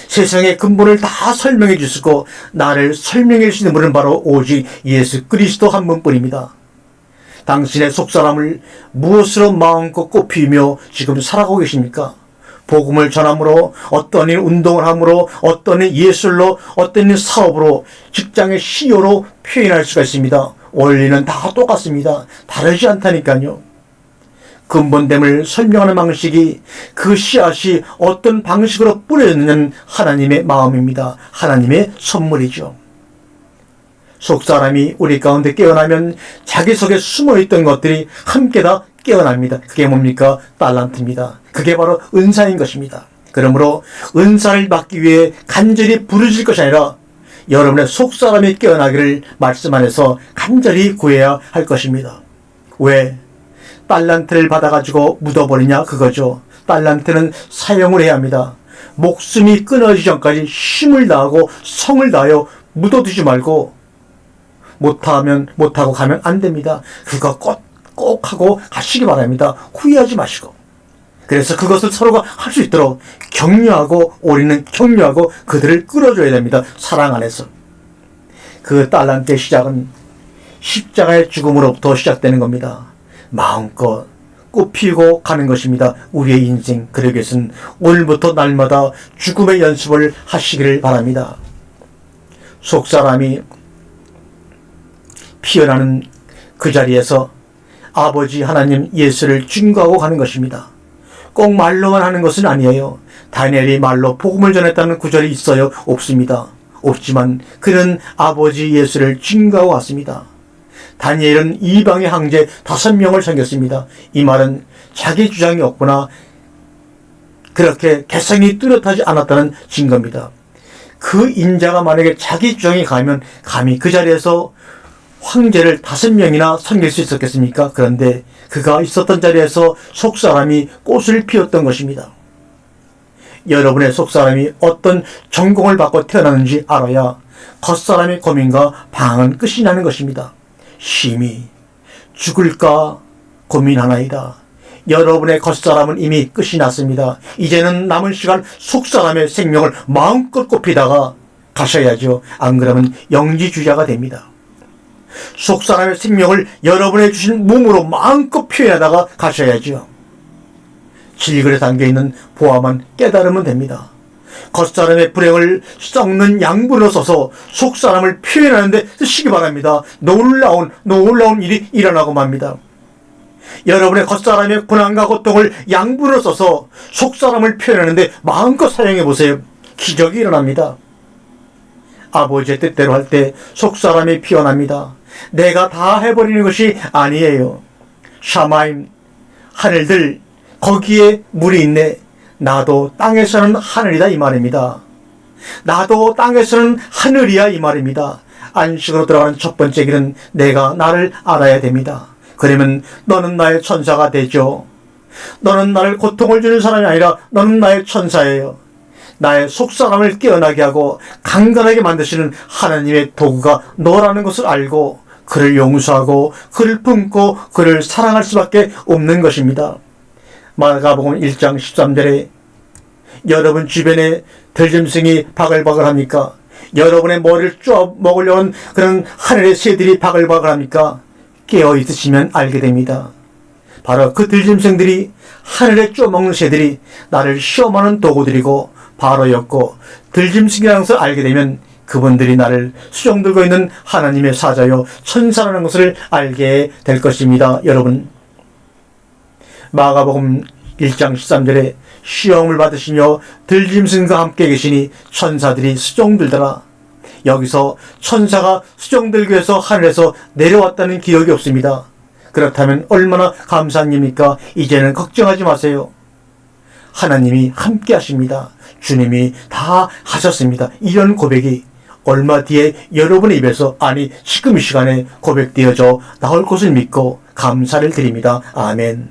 세상의 근본을 다 설명해 주시고 나를 설명해 주시는 분은 바로 오직 예수 그리스도 한 분뿐입니다. 당신의 속사람을 무엇으로 마음껏 꽃피우며 지금 살아가고 계십니까? 복음을 전함으로, 어떤 일 운동을 함으로, 어떤 일 예술로, 어떤 일 사업으로, 직장의 CEO로 표현할 수가 있습니다. 원리는 다 똑같습니다. 다르지 않다니까요. 근본됨을 설명하는 방식이, 그 씨앗이 어떤 방식으로 뿌려졌는 하나님의 마음입니다. 하나님의 선물이죠. 속사람이 우리 가운데 깨어나면 자기 속에 숨어있던 것들이 함께 다 깨어납니다. 그게 뭡니까? 달란트입니다. 그게 바로 은사인 것입니다. 그러므로 은사를 받기 위해 간절히 부르짖을 것이 아니라 여러분의 속사람이 깨어나기를 말씀 안에서 간절히 구해야 할 것입니다. 왜? 달란트를 받아가지고 묻어버리냐? 그거죠. 달란트는 사용을 해야 합니다. 목숨이 끊어지기 전까지 힘을 다하고 성을 다하여 묻어두지 말고 못하고 가면 안 됩니다. 그거 꼭 하고 가시기 바랍니다. 후회하지 마시고. 그래서 그것을 서로가 할 수 있도록 격려하고, 우리는 격려하고 그들을 끌어줘야 됩니다. 사랑 안에서. 그 달란트의 시작은 십자가의 죽음으로부터 시작되는 겁니다. 마음껏 꽃피우고 가는 것입니다. 우리의 인생. 그러기 위해서는 오늘부터 날마다 죽음의 연습을 하시기를 바랍니다. 속사람이 피어나는 그 자리에서 아버지 하나님 예수를 증거하고 가는 것입니다. 꼭 말로만 하는 것은 아니에요. 다니엘이 말로 복음을 전했다는 구절이 있어요? 없습니다. 없지만 그는 아버지 예수를 증거하고 왔습니다. 다니엘은 이방의 황제 5명을 섬겼습니다. 이 말은 자기 주장이 없거나 그렇게 개성이 뚜렷하지 않았다는 증거입니다. 그 인자가 만약에 자기 주장이 가면 감히 그 자리에서 황제를 5명이나 섬길 수 있었겠습니까? 그런데 그가 있었던 자리에서 속사람이 꽃을 피웠던 것입니다. 여러분의 속사람이 어떤 전공을 받고 태어났는지 알아야 겉사람의 고민과 방황은 끝이 나는 것입니다. 심히 죽을까 고민하나이다. 여러분의 겉사람은 이미 끝이 났습니다. 이제는 남은 시간 속사람의 생명을 마음껏 꽃피다가 가셔야죠. 안 그러면 영지주의자가 됩니다. 속사람의 생명을 여러분의 주신 몸으로 마음껏 표현하다가 가셔야죠. 질글에 담겨있는 보아만 깨달으면 됩니다. 겉사람의 불행을 썩는 양분으로 써서 속사람을 표현하는 데 쓰시기 바랍니다. 놀라운 일이 일어나고 맙니다. 여러분의 겉사람의 고난과 고통을 양분으로 써서 속사람을 표현하는 데 마음껏 사용해 보세요. 기적이 일어납니다. 아버지의 뜻대로 할 때 속사람이 피어납니다. 내가 다 해버리는 것이 아니에요. 샤마임, 하늘들, 거기에 물이 있네. 나도 땅에서는 하늘이다 이 말입니다. 나도 땅에서는 하늘이야 이 말입니다. 안식으로 들어가는 첫 번째 길은 내가 나를 알아야 됩니다. 그러면 너는 나의 천사가 되죠. 너는 나를 고통을 주는 사람이 아니라 너는 나의 천사예요. 나의 속사람을 깨어나게 하고 강건하게 만드시는 하나님의 도구가 너라는 것을 알고 그를 용서하고 그를 품고 그를 사랑할 수밖에 없는 것입니다. 마가복음 1장 13절에 여러분 주변에 들짐승이 바글바글합니까? 여러분의 머리를 쪼아 먹으려는 그런 하늘의 새들이 바글바글합니까? 깨어 있으시면 알게 됩니다. 바로 그 들짐승들이, 하늘에 쪼먹는 새들이 나를 시험하는 도구들이고 바로였고, 들짐승이라는 것을 알게 되면 그분들이 나를 수종 들고 있는 하나님의 사자요 천사라는 것을 알게 될 것입니다. 여러분, 마가복음 1장 13절에 시험을 받으시며 들짐승과 함께 계시니 천사들이 수종 들더라. 여기서 천사가 수종 들기 위해서 하늘에서 내려왔다는 기억이 없습니다. 그렇다면 얼마나 감사한 일입니까? 이제는 걱정하지 마세요. 하나님이 함께 하십니다. 주님이 다 하셨습니다. 이런 고백이 얼마 뒤에 여러분의 입에서, 아니 지금 이 시간에 고백되어져 나올 것을 믿고 감사를 드립니다. 아멘.